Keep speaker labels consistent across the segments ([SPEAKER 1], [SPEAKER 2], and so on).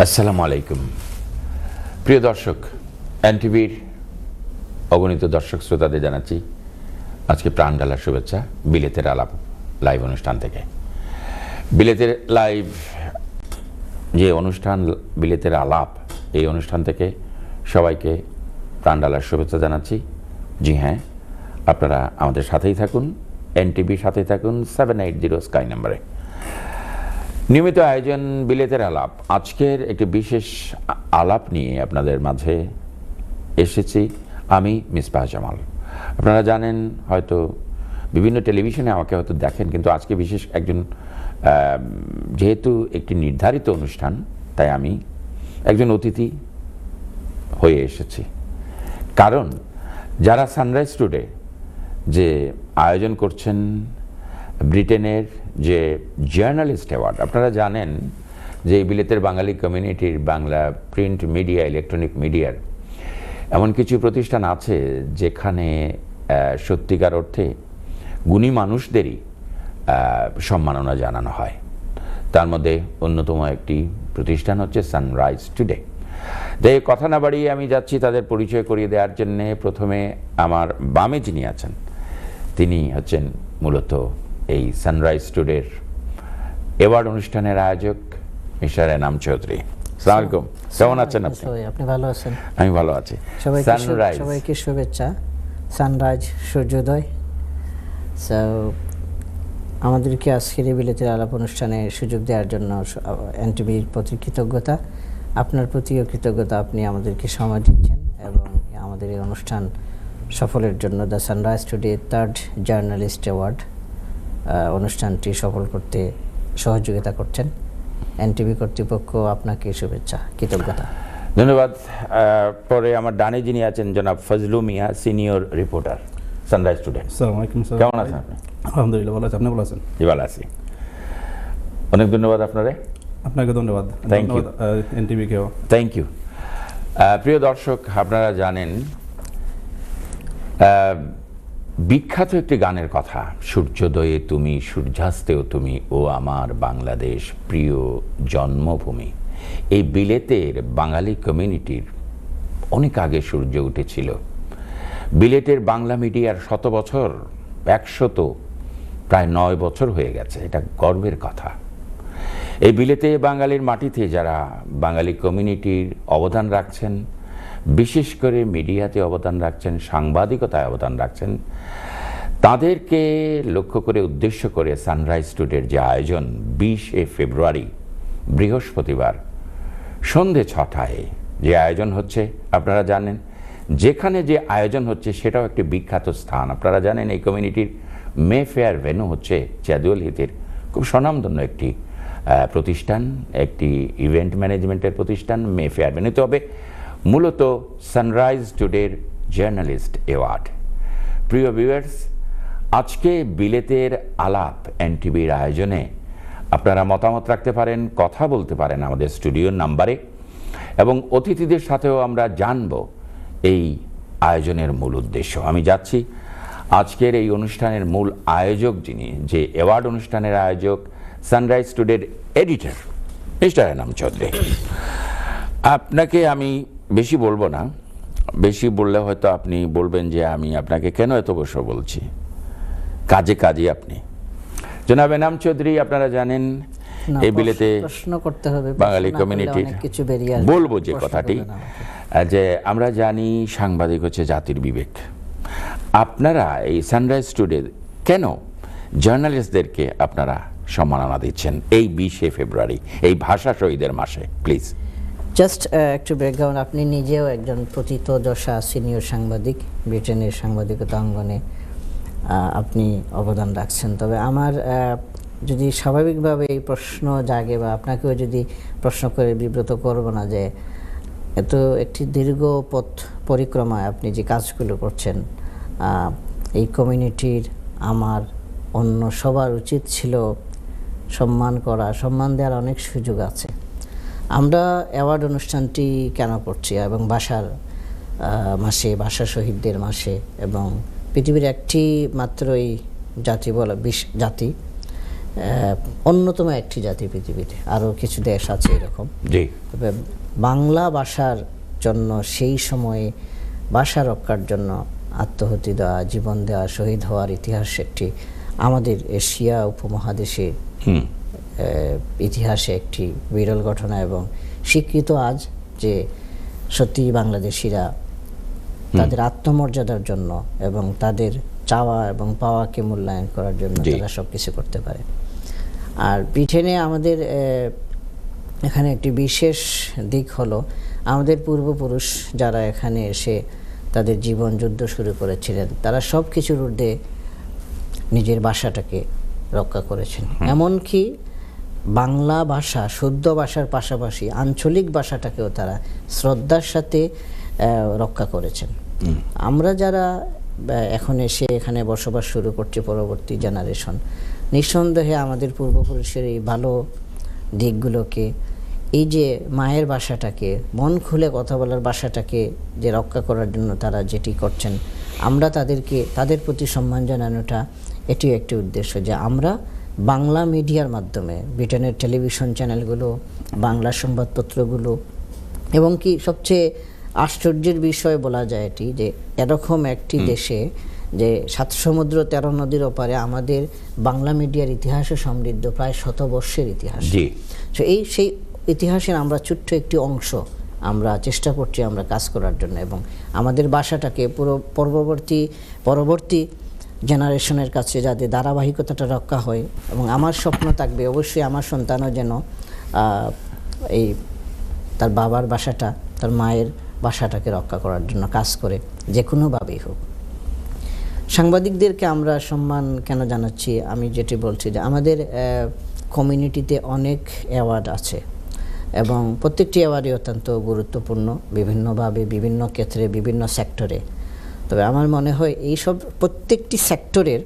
[SPEAKER 1] আসসালামু আলাইকুম প্রিয় দর্শক, এনটিভির অগণিত দর্শক শ্রোতাদের জানাচ্ছি আজকে প্রাণ ঢালার শুভেচ্ছা বিলেতের আলাপ লাইভ অনুষ্ঠান থেকে। বিলেতের লাইভ যে অনুষ্ঠান বিলেতের আলাপ, এই অনুষ্ঠান থেকে সবাইকে প্রাণ ঢালার শুভেচ্ছা জানাচ্ছি। জি হ্যাঁ, আপনারা আমাদের সাথেই থাকুন, এনটিভির সাথেই থাকুন 780 স্কাই নাম্বারে। নিয়মিত আয়োজন বিলেতের আলাপ। আজকের একটি বিশেষ আলাপ নিয়ে আপনাদের মাঝে এসেছি আমি মিসবাহ জামাল। আপনারা জানেন, হয়তো বিভিন্ন টেলিভিশনে আমাকে হয়তো দেখেন, কিন্তু আজকে বিশেষ একজন, যেহেতু একটি নির্ধারিত অনুষ্ঠান, তাই আমি একজন অতিথি হয়ে এসেছি। কারণ যারা সানরাইজ টুডে যে আয়োজন করছেন ব্রিটেনের যে জার্নালিস্ট অ্যাওয়ার্ড, আপনারা জানেন যে এই বিলেতের বাঙালি কমিউনিটির বাংলা প্রিন্ট মিডিয়া, ইলেকট্রনিক মিডিয়ার এমন কিছু প্রতিষ্ঠান আছে যেখানে সত্যিকার অর্থে গুণী মানুষদেরই সম্মাননা জানানো হয়। তার মধ্যে অন্যতম একটি প্রতিষ্ঠান হচ্ছে সানরাইজ টুডে। তাই কথা না বাড়িয়ে আমি যাচ্ছি তাদের পরিচয় করিয়ে দেওয়ার জন্যে। প্রথমে আমার বামে যিনি আছেন তিনি হচ্ছেন মূলত এই সানরাইজ টুডের অ্যাওয়ার্ড অনুষ্ঠানের আয়োজক মিস্টার এনাম চৌধুরী। আসসালামু আলাইকুম, কেমন আছেন আপনি?
[SPEAKER 2] আপনি ভালো আছেন?
[SPEAKER 1] আমি ভালো আছি।
[SPEAKER 2] সবাইকে শুভেচ্ছা। সানরাইজ সূর্যোদয়। সো আমাদেরকে আজকের এই বিলেতের আলাপ অনুষ্ঠানে সুযোগ দেওয়ার জন্য এনটিভির প্রতি কৃতজ্ঞতা, আপনার প্রতিও কৃতজ্ঞতা। আপনি আমাদেরকে সময় দিচ্ছেন এবং আমাদের এই অনুষ্ঠান সফলের জন্য the sunrise today 3rd journalist award অনুষ্ঠানটি সফল করতে সহযোগিতা করছেন। এনটিভি কর্তৃপক্ষ আপনাকে শুভেচ্ছা, কৃতজ্ঞতা,
[SPEAKER 1] ধন্যবাদ। পরে আমার ডানে যিনি আছেন জনাব ফজলু মিয়া, সিনিয়র রিপোর্টার সানরাইজ টুডে।
[SPEAKER 3] আসসালামু আলাইকুম স্যার,
[SPEAKER 1] কেমন আছেন আপনি?
[SPEAKER 3] আলহামদুলিল্লাহ ভালো আছি, আপনি ভালো আছেন?
[SPEAKER 1] জি ভালো আছি, অনেক ধন্যবাদ আপনারে।
[SPEAKER 3] আপনাকে ধন্যবাদ।
[SPEAKER 1] Thank you.
[SPEAKER 3] এনটিভিকেও
[SPEAKER 1] থ্যাংক ইউ। প্রিয় দর্শক, আপনারা জানেন বিখ্যাত একটি গানের কথা, সূর্যোদয়ে তুমি সূর্যাস্তেও তুমি, ও আমার বাংলাদেশ প্রিয় জন্মভূমি। এই বিলেতের বাঙালি কমিউনিটির অনেক আগে সূর্য উঠেছিল। বিলেতের বাংলা মিডিয়ার 100 বছর, 100 প্রায় 9 বছর হয়ে গেছে। এটা গর্বের কথা। এই বিলেতে বাঙালির মাটিতে যারা বাঙালি কমিউনিটির অবদান রাখছেন, বিশেষ করে মিডিয়াতে অবদান রাখছেন, সাংবাদিকতায় অবদান রাখছেন, তাদেরকে লক্ষ্য করে উদ্দেশ্য করে সানরাইজ টুডের যে আয়োজন 20শে ফেব্রুয়ারি বৃহস্পতিবার সন্ধে 6টায় যে আয়োজন হচ্ছে, আপনারা জানেন যেখানে যে আয়োজন হচ্ছে সেটাও একটি বিখ্যাত স্থান। আপনারা জানেন এই কমিউনিটির মে ফেয়ার ভেন্যু হচ্ছে জাদুয়াল হিতের খুব স্বনামধন্য একটি প্রতিষ্ঠান, একটি ইভেন্ট ম্যানেজমেন্টের প্রতিষ্ঠান মে ফেয়ার ভেন্যু। তবে মূলত সানরাইজ টুডের জার্নালিস্ট অ্যাওয়ার্ড। প্রিয় ভিউয়ার্স, আজকে বিলেতের আলাপ এনটিভির আয়োজনে আপনারা মতামত রাখতে পারেন, কথা বলতে পারেন আমাদের স্টুডিওর নাম্বারে, এবং অতিথিদের সাথেও আমরা জানব এই আয়োজনের মূল উদ্দেশ্য। আমি যাচ্ছি আজকের এই অনুষ্ঠানের মূল আয়োজক, যিনি যে অ্যাওয়ার্ড অনুষ্ঠানের আয়োজক, সানরাইজ টুডের এডিটর মিস্টার এনাম চৌধুরী। আপনাকে আমি বেশি বলবো না, বেশি বললে হয়তো আপনি বলবেন যে আমি আপনাকে কেন এত বছর বলছি। কাজে কাজে আপনি জনাব এনাম চৌধুরী, আপনারা জানেন এই বিলেতে
[SPEAKER 2] প্রশ্ন করতে হবে
[SPEAKER 1] বাঙালি কমিউনিটির
[SPEAKER 2] কিছু বেরিয়ে
[SPEAKER 1] বলবো যে কথাটি, যে আমরা জানি সাংবাদিক হচ্ছে জাতির বিবেক। আপনারা এই সানরাইজ টুডে কেন জার্নালিস্টদেরকে আপনারা সম্মাননা দিচ্ছেন এই 20শে ফেব্রুয়ারি, এই ভাষা শহীদের মাসে? প্লিজ
[SPEAKER 2] জাস্ট একটু ব্যাকগ্রাউন্ড। আপনি নিজেও একজন প্রথিতযশা সিনিয়র সাংবাদিক, ব্রিটেনের সাংবাদিকতা অঙ্গনে আপনি অবদান রাখছেন। তবে আমার যদি স্বাভাবিকভাবে এই প্রশ্ন জাগে, বা আপনাকেও যদি প্রশ্ন করে বিব্রত করব না, যে এত একটি দীর্ঘ পথ পরিক্রমায় আপনি যে কাজগুলো করছেন, এই কমিউনিটির আমার অন্য সবার উচিত ছিল সম্মান করা, সম্মান দেওয়ার অনেক সুযোগ আছে। আমরা অ্যাওয়ার্ড অনুষ্ঠানটি কেন করছি, এবং ভাষার মাসে, ভাষা শহীদদের মাসে, এবং পৃথিবীর একটি মাত্রই জাতি বলা জাতি অন্যতম একটি জাতি পৃথিবীতে, আরও কিছু দেশ আছে এরকম।
[SPEAKER 1] জি,
[SPEAKER 2] তবে বাংলা ভাষার জন্য সেই সময়ে ভাষা রক্ষার জন্য আত্মহতি দেওয়া, জীবন দেওয়া, শহীদ হওয়ার ইতিহাস একটি আমাদের এশিয়া উপমহাদেশে ইতিহাসে একটি বিরল ঘটনা এবং স্বীকৃত আজ যে সত্যি বাংলাদেশিরা তাদের আত্মমর্যাদার জন্য এবং তাদের চাওয়া এবং পাওয়াকে মূল্যায়ন করার জন্য তারা সব কিছু করতে পারে। আর ব্রিটেনে আমাদের এখানে একটি বিশেষ দিক হলো আমাদের পূর্বপুরুষ যারা এখানে এসে তাদের জীবন যুদ্ধ শুরু করেছিলেন, তারা সব কিছুর ঊর্ধ্বে নিজের ভাষাটাকে রক্ষা করেছেন। এমনকি বাংলা ভাষা, শুদ্ধ ভাষার পাশাপাশি আঞ্চলিক ভাষাটাকেও তারা শ্রদ্ধার সাথে রক্ষা করেছেন। আমরা যারা এখন এসে এখানে বসবাস শুরু করছি, পরবর্তী জেনারেশন, নিঃসন্দেহে আমাদের পূর্বপুরুষের এই ভালো দিকগুলোকে, এই যে মায়ের ভাষাটাকে, মন খুলে কথা বলার ভাষাটাকে যে রক্ষা করার জন্য তারা যেটি করছেন, আমরা তাদের প্রতি সম্মান জানানোটা এটিও একটি উদ্দেশ্য যে আমরা বাংলা মিডিয়ার মাধ্যমে ব্রিটেনের টেলিভিশন চ্যানেলগুলো, বাংলা সংবাদপত্রগুলো, এবং কি সবচেয়ে আশ্চর্যের বিষয় বলা যায় এটি যে এরকম একটি দেশে যে 7 সমুদ্র 13 নদীর ওপারে আমাদের বাংলা মিডিয়ার ইতিহাসে সমৃদ্ধ প্রায় 100 বর্ষের ইতিহাস। তো সেই ইতিহাসের আমরা ছোট্ট একটি অংশ আমরা চেষ্টা করছি আমরা কাজ করার জন্য এবং আমাদের ভাষাটাকে পুরো পরবর্তী জেনারেশনের কাছে যাতে ধারাবাহিকতাটা রক্ষা হয়। এবং আমার স্বপ্ন থাকবে অবশ্যই আমার সন্তানও যেন এই তার বাবার ভাষাটা, তার মায়ের ভাষাটাকে রক্ষা করার জন্য কাজ করে, যে কোনোভাবেই হোক। সাংবাদিকদেরকে আমরা সম্মান কেন জানাচ্ছি, আমি যেটি বলছি যে আমাদের কমিউনিটিতে অনেক অ্যাওয়ার্ড আছে এবং প্রত্যেকটি অ্যাওয়ার্ডই অত্যন্ত গুরুত্বপূর্ণ বিভিন্নভাবে, বিভিন্ন ক্ষেত্রে, বিভিন্ন সেক্টরে। তবে আমার মনে হয় এইসব প্রত্যেকটি সেক্টরের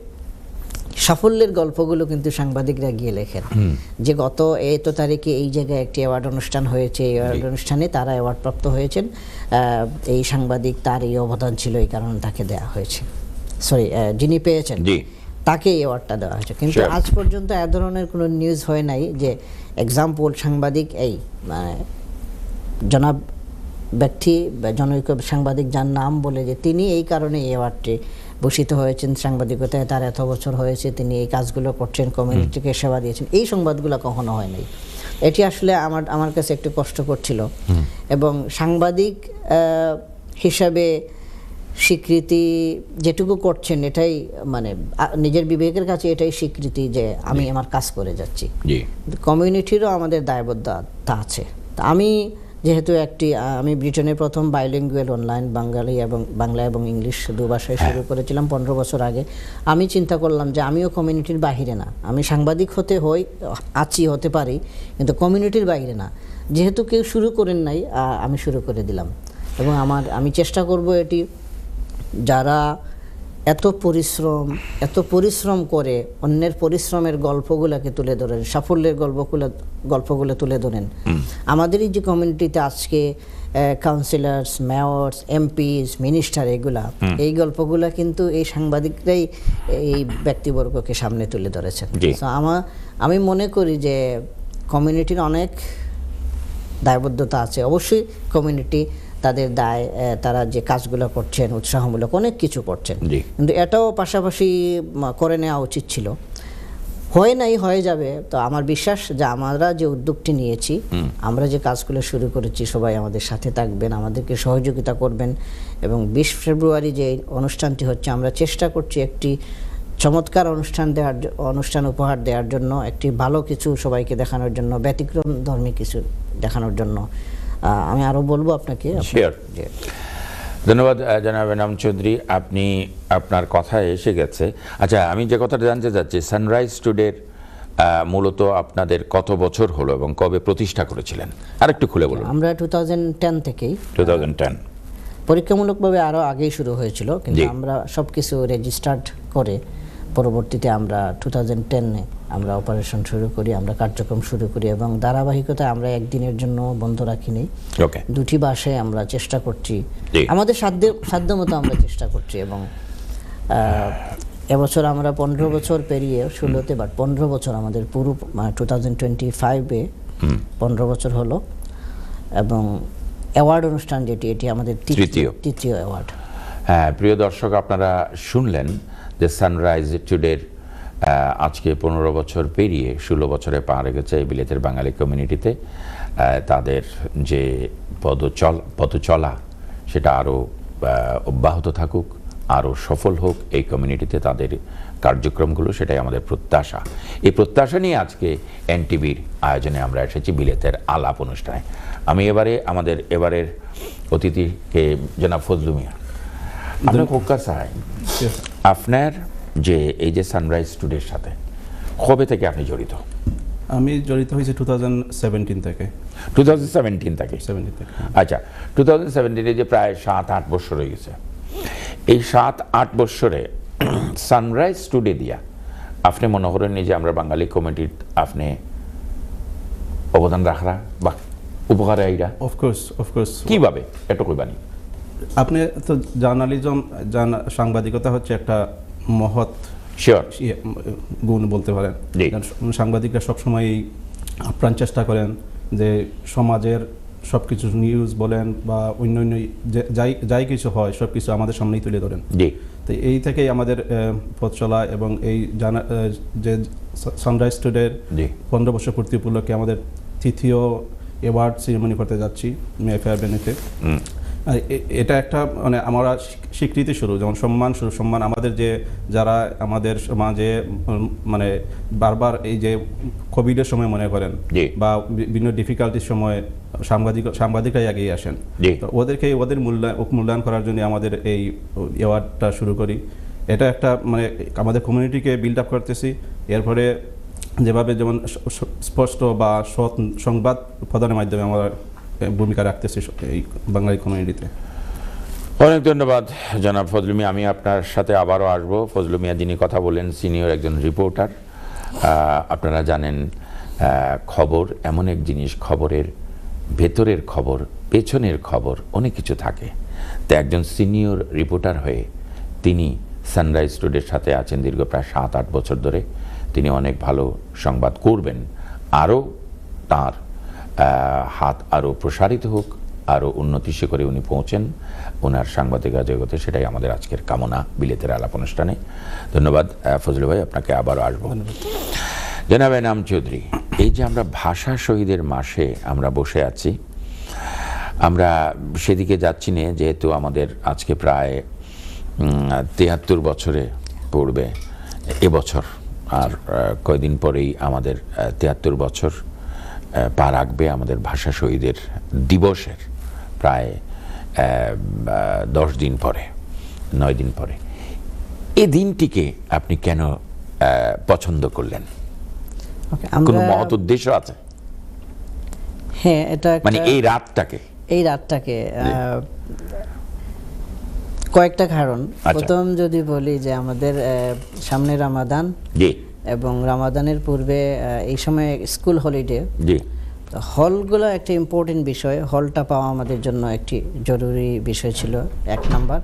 [SPEAKER 2] সাফল্যের গল্পগুলো কিন্তু সাংবাদিকরা গিয়ে লেখেন যে গত এত তারিখে এই জায়গায় একটি অ্যাওয়ার্ড অনুষ্ঠান হয়েছে, এই অ্যাওয়ার্ড অনুষ্ঠানে তারা অ্যাওয়ার্ড প্রাপ্ত হয়েছেন, এই সাংবাদিক তার এই অবদান ছিল, এই কারণে তাকে দেওয়া হয়েছে, যিনি পেয়েছেন তাকে এই অ্যাওয়ার্ডটা দেওয়া হয়েছে। কিন্তু আজ পর্যন্ত এ ধরনের কোনো নিউজ হয় নাই যে এক্সাম্পল সাংবাদিক এই জনাব ব্যক্তি বা জনৈক সাংবাদিক যার নাম বলে যে তিনি এই কারণে এই অ্যাওয়ার্ডটি ভূষিত হয়েছেন, সাংবাদিকতায় তার এত বছর হয়েছে, তিনি এই কাজগুলো করছেন, কমিউনিটিকে সেবা দিয়েছেন, এই সংবাদগুলো কখনো হয় নাই। এটি আসলে আমার কাছে একটু কষ্ট করছিল। এবং সাংবাদিক হিসাবে স্বীকৃতি যেটুকু করছেন এটাই মানে নিজের বিবেকের কাছে এটাই স্বীকৃতি যে আমি আমার কাজ করে যাচ্ছি। কমিউনিটিরও আমাদের দায়বদ্ধতা আছে। আমি যেহেতু আমি ব্রিটেনের প্রথম বাইলিঙ্গুয়াল অনলাইন বাংলা এবং ইংলিশ 2 ভাষায় শুরু করেছিলাম 15 বছর আগে। আমি চিন্তা করলাম যে আমিও কমিউনিটির বাহিরে না, আমি সাংবাদিক হতে পারি কিন্তু কমিউনিটির বাইরে না। যেহেতু কেউ শুরু করেন নাই, আমি শুরু করে দিলাম এবং আমি চেষ্টা করব এটি যারা এত পরিশ্রম করে অন্যের পরিশ্রমের গল্পগুলোকে তুলে ধরেন, সাফল্যের গল্পগুলো তুলে ধরেন। আমাদের এই যে কমিউনিটিতে আজকে কাউন্সিলর্স, মেয়র্স, এমপিস, মিনিস্টার, এই গল্পগুলো কিন্তু এই সাংবাদিকরাই এই ব্যক্তিবর্গকে সামনে তুলে ধরেছেন। আমি মনে করি যে কমিউনিটির অনেক দায়বদ্ধতা আছে। অবশ্যই কমিউনিটি তাদের দায়, তারা যে কাজগুলো করছেন উৎসাহমূলক অনেক কিছু করছেন, কিন্তু এটাও পাশাপাশি করে নেওয়া উচিত ছিল। হয়ে যাবে। তো আমার বিশ্বাস যে আমরা যে উদ্যোগটি নিয়েছি, আমরা যে কাজগুলো শুরু করেছি, সবাই আমাদের সাথে থাকবেন, আমাদেরকে সহযোগিতা করবেন। এবং 20 ফেব্রুয়ারি যে অনুষ্ঠানটি হচ্ছে, আমরা চেষ্টা করছি একটি চমৎকার অনুষ্ঠান উপহার দেওয়ার জন্য, একটি ভালো কিছু সবাইকে দেখানোর জন্য, ব্যতিক্রম ধর্মী কিছু দেখানোর জন্য। আমি আরো বলবো আপনাকে।
[SPEAKER 1] ধন্যবাদ জনাব এনাম চৌধুরী, আপনার কথায় এসে গেছে। আচ্ছা, আমি যে কথাটা জানতে চাচ্ছি, সানরাইজ টুডের মূলত আপনাদের কত বছর হলো এবং কবে প্রতিষ্ঠা করেছিলেন আরেকটু খুলে বলুন।
[SPEAKER 2] আমরা 2010 থেকেই,
[SPEAKER 1] 2010
[SPEAKER 2] পরীক্ষামূলকভাবে আরো আগেই শুরু হয়েছিল, কিন্তু আমরা সবকিছু রেজিস্টার্ড করে পরবর্তীতে আমরা 2010-এ আমরা অপারেশন শুরু করি, আমরা কার্যক্রম শুরু করি এবং ধারাবাহিকতায় আমরা একদিনের জন্য বন্ধ রাখিনি। 2টি ভাষায় আমরা চেষ্টা করছি, আমাদের সাধ্যমতো আমরা চেষ্টা করছি এবং এবছর আমরা 15 বছর পেরিয়ে 16তে, বাট 15 বছর আমাদের পুরো 2025-এ 15 বছর হলো। এবং অ্যাওয়ার্ড অনুষ্ঠান যেটি, এটি আমাদের তৃতীয় অ্যাওয়ার্ড।
[SPEAKER 1] হ্যাঁ, প্রিয় দর্শক, আপনারা শুনলেন যে সানরাইজ টুডের আজকে 15 বছর পেরিয়ে 16 বছরে পা রেখেছে এই বিলেতের বাঙালি কমিউনিটিতে। তাদের যে পদচলা সেটা আরও অব্যাহত থাকুক, আরও সফল হোক এই কমিউনিটিতে তাদের কার্যক্রমগুলো, সেটাই আমাদের প্রত্যাশা। এই প্রত্যাশা নিয়ে আজকে এনটিভির আয়োজনে আমরা এসেছি বিলেতের আলাপ অনুষ্ঠানে। আমি আমাদের এবারের অতিথিকে জনাব ফজলু মিয়া। আপনার কোক্কা সাহেব, আপনার যে এই যে সানরাইজ টুডের সাথে কবে থেকে আপনি জড়িত?
[SPEAKER 3] আমি জড়িত হয়েছি 2017 থেকে।
[SPEAKER 1] 2017 থেকে?
[SPEAKER 3] 17 থেকে।
[SPEAKER 1] আচ্ছা, 2017-এ যে প্রায় 7-8 বছর হয়ে গেছে, এই 7-8 বছরে সানরাইজ টুডে দিয়া আপনি মনে করেন যে আমরা বাঙালি কমিটির আপনি অবদান রাখরা বা উপকারে আইরা?
[SPEAKER 3] অফকোর্স।
[SPEAKER 1] কিভাবে এটা কইবানি?
[SPEAKER 3] আপনি তো সাংবাদিকতা হচ্ছে একটা মহৎ
[SPEAKER 1] শিওর
[SPEAKER 3] গুণ বলতে পারেন। সাংবাদিকরা সবসময় আপ্রাণ চেষ্টা করেন যে সমাজের সব কিছু নিউজ বলেন বা অন্য যাই কিছু হয় সব কিছু আমাদের সামনেই তুলে ধরেন। তো এই থেকেই আমাদের পথ চলা এবং এই যে সানরাইজ টুডের 15 বছর পূর্তি উপলক্ষে আমাদের তৃতীয় অ্যাওয়ার্ড সেরিমনি করতে যাচ্ছি মেফেয়ার বেনেতে। এটা একটা মানে আমরা স্বীকৃতি শুরু, যেমন সম্মান আমাদের যে যারা আমাদের সমাজে মানে বারবার এই যে কোভিডের সময় মনে করেন বা বিভিন্ন ডিফিকাল্টির সময় সাংবাদিকরাই এগিয়ে আসেন, তো ওদের মূল্যায়ন করার জন্য আমাদের এই অ্যাওয়ার্ডটা শুরু করি। এটা একটা মানে আমাদের কমিউনিটিকে বিল্ড আপ করতেছি। এরপরে যেভাবে যেমন স্পষ্ট বা সৎ সংবাদ প্রদানের মাধ্যমে আমরা ভূমিকা রাখতেছি এই বাঙালি কমিউনিটিতে।
[SPEAKER 1] অনেক ধন্যবাদ জনাব ফজলু মিয়া। আমি আপনার সাথে আবারও আসবো। ফজলু মিয়া যিনি কথা বলেন সিনিয়র একজন রিপোর্টার। আপনারা জানেন খবর এমন এক জিনিস, খবরের ভেতরের খবর, পেছনের খবর অনেক কিছু থাকে। তো একজন সিনিয়র রিপোর্টার হয়ে তিনি সানরাইজ টুডের সাথে আছেন দীর্ঘ প্রায় 7-8 বছর ধরে। তিনি অনেক ভালো সংবাদ করবেন। আরও তার হাত আরও প্রসারিত হোক, আরও উন্নতি শিখরে উনি পৌঁছেন ওনার সাংবাদিকতা জগতে, সেটাই আমাদের আজকের কামনা বিলেতের আলাপ অনুষ্ঠানে। ধন্যবাদ ফজলু ভাই, আপনাকে আবারও আসবো। জনাব এনাম চৌধুরী, এই যে আমরা ভাষা শহীদের মাসে আমরা বসে আছি, আমরা সেদিকে যাচ্ছি না, যেহেতু আমাদের আজকে প্রায় 73 বছরে পড়বে এবছর, আর কয়দিন পরেই আমাদের 73 বছর পা রাখবে আমাদের ভাষা শহীদের দিবসের প্রায় 10 দিন পরে, 9 দিন পরে। এই দিনটিকে আপনি কেন পছন্দ করলেন? কোনো মহৎ উদ্দেশ্য আছে?
[SPEAKER 2] হ্যাঁ, এটা
[SPEAKER 1] মানে এই রাতটাকে
[SPEAKER 2] কয়েকটা কারণ। প্রথম যদি বলি যে আমাদের সামনে রামাদান, এবং রামাদানের পূর্বে এই সময় স্কুল হলিডে, হলগুলো একটা ইম্পর্টেন্ট বিষয়। হলটা পাওয়া আমাদের জন্য একটি জরুরি বিষয় ছিল, 1 নাম্বার।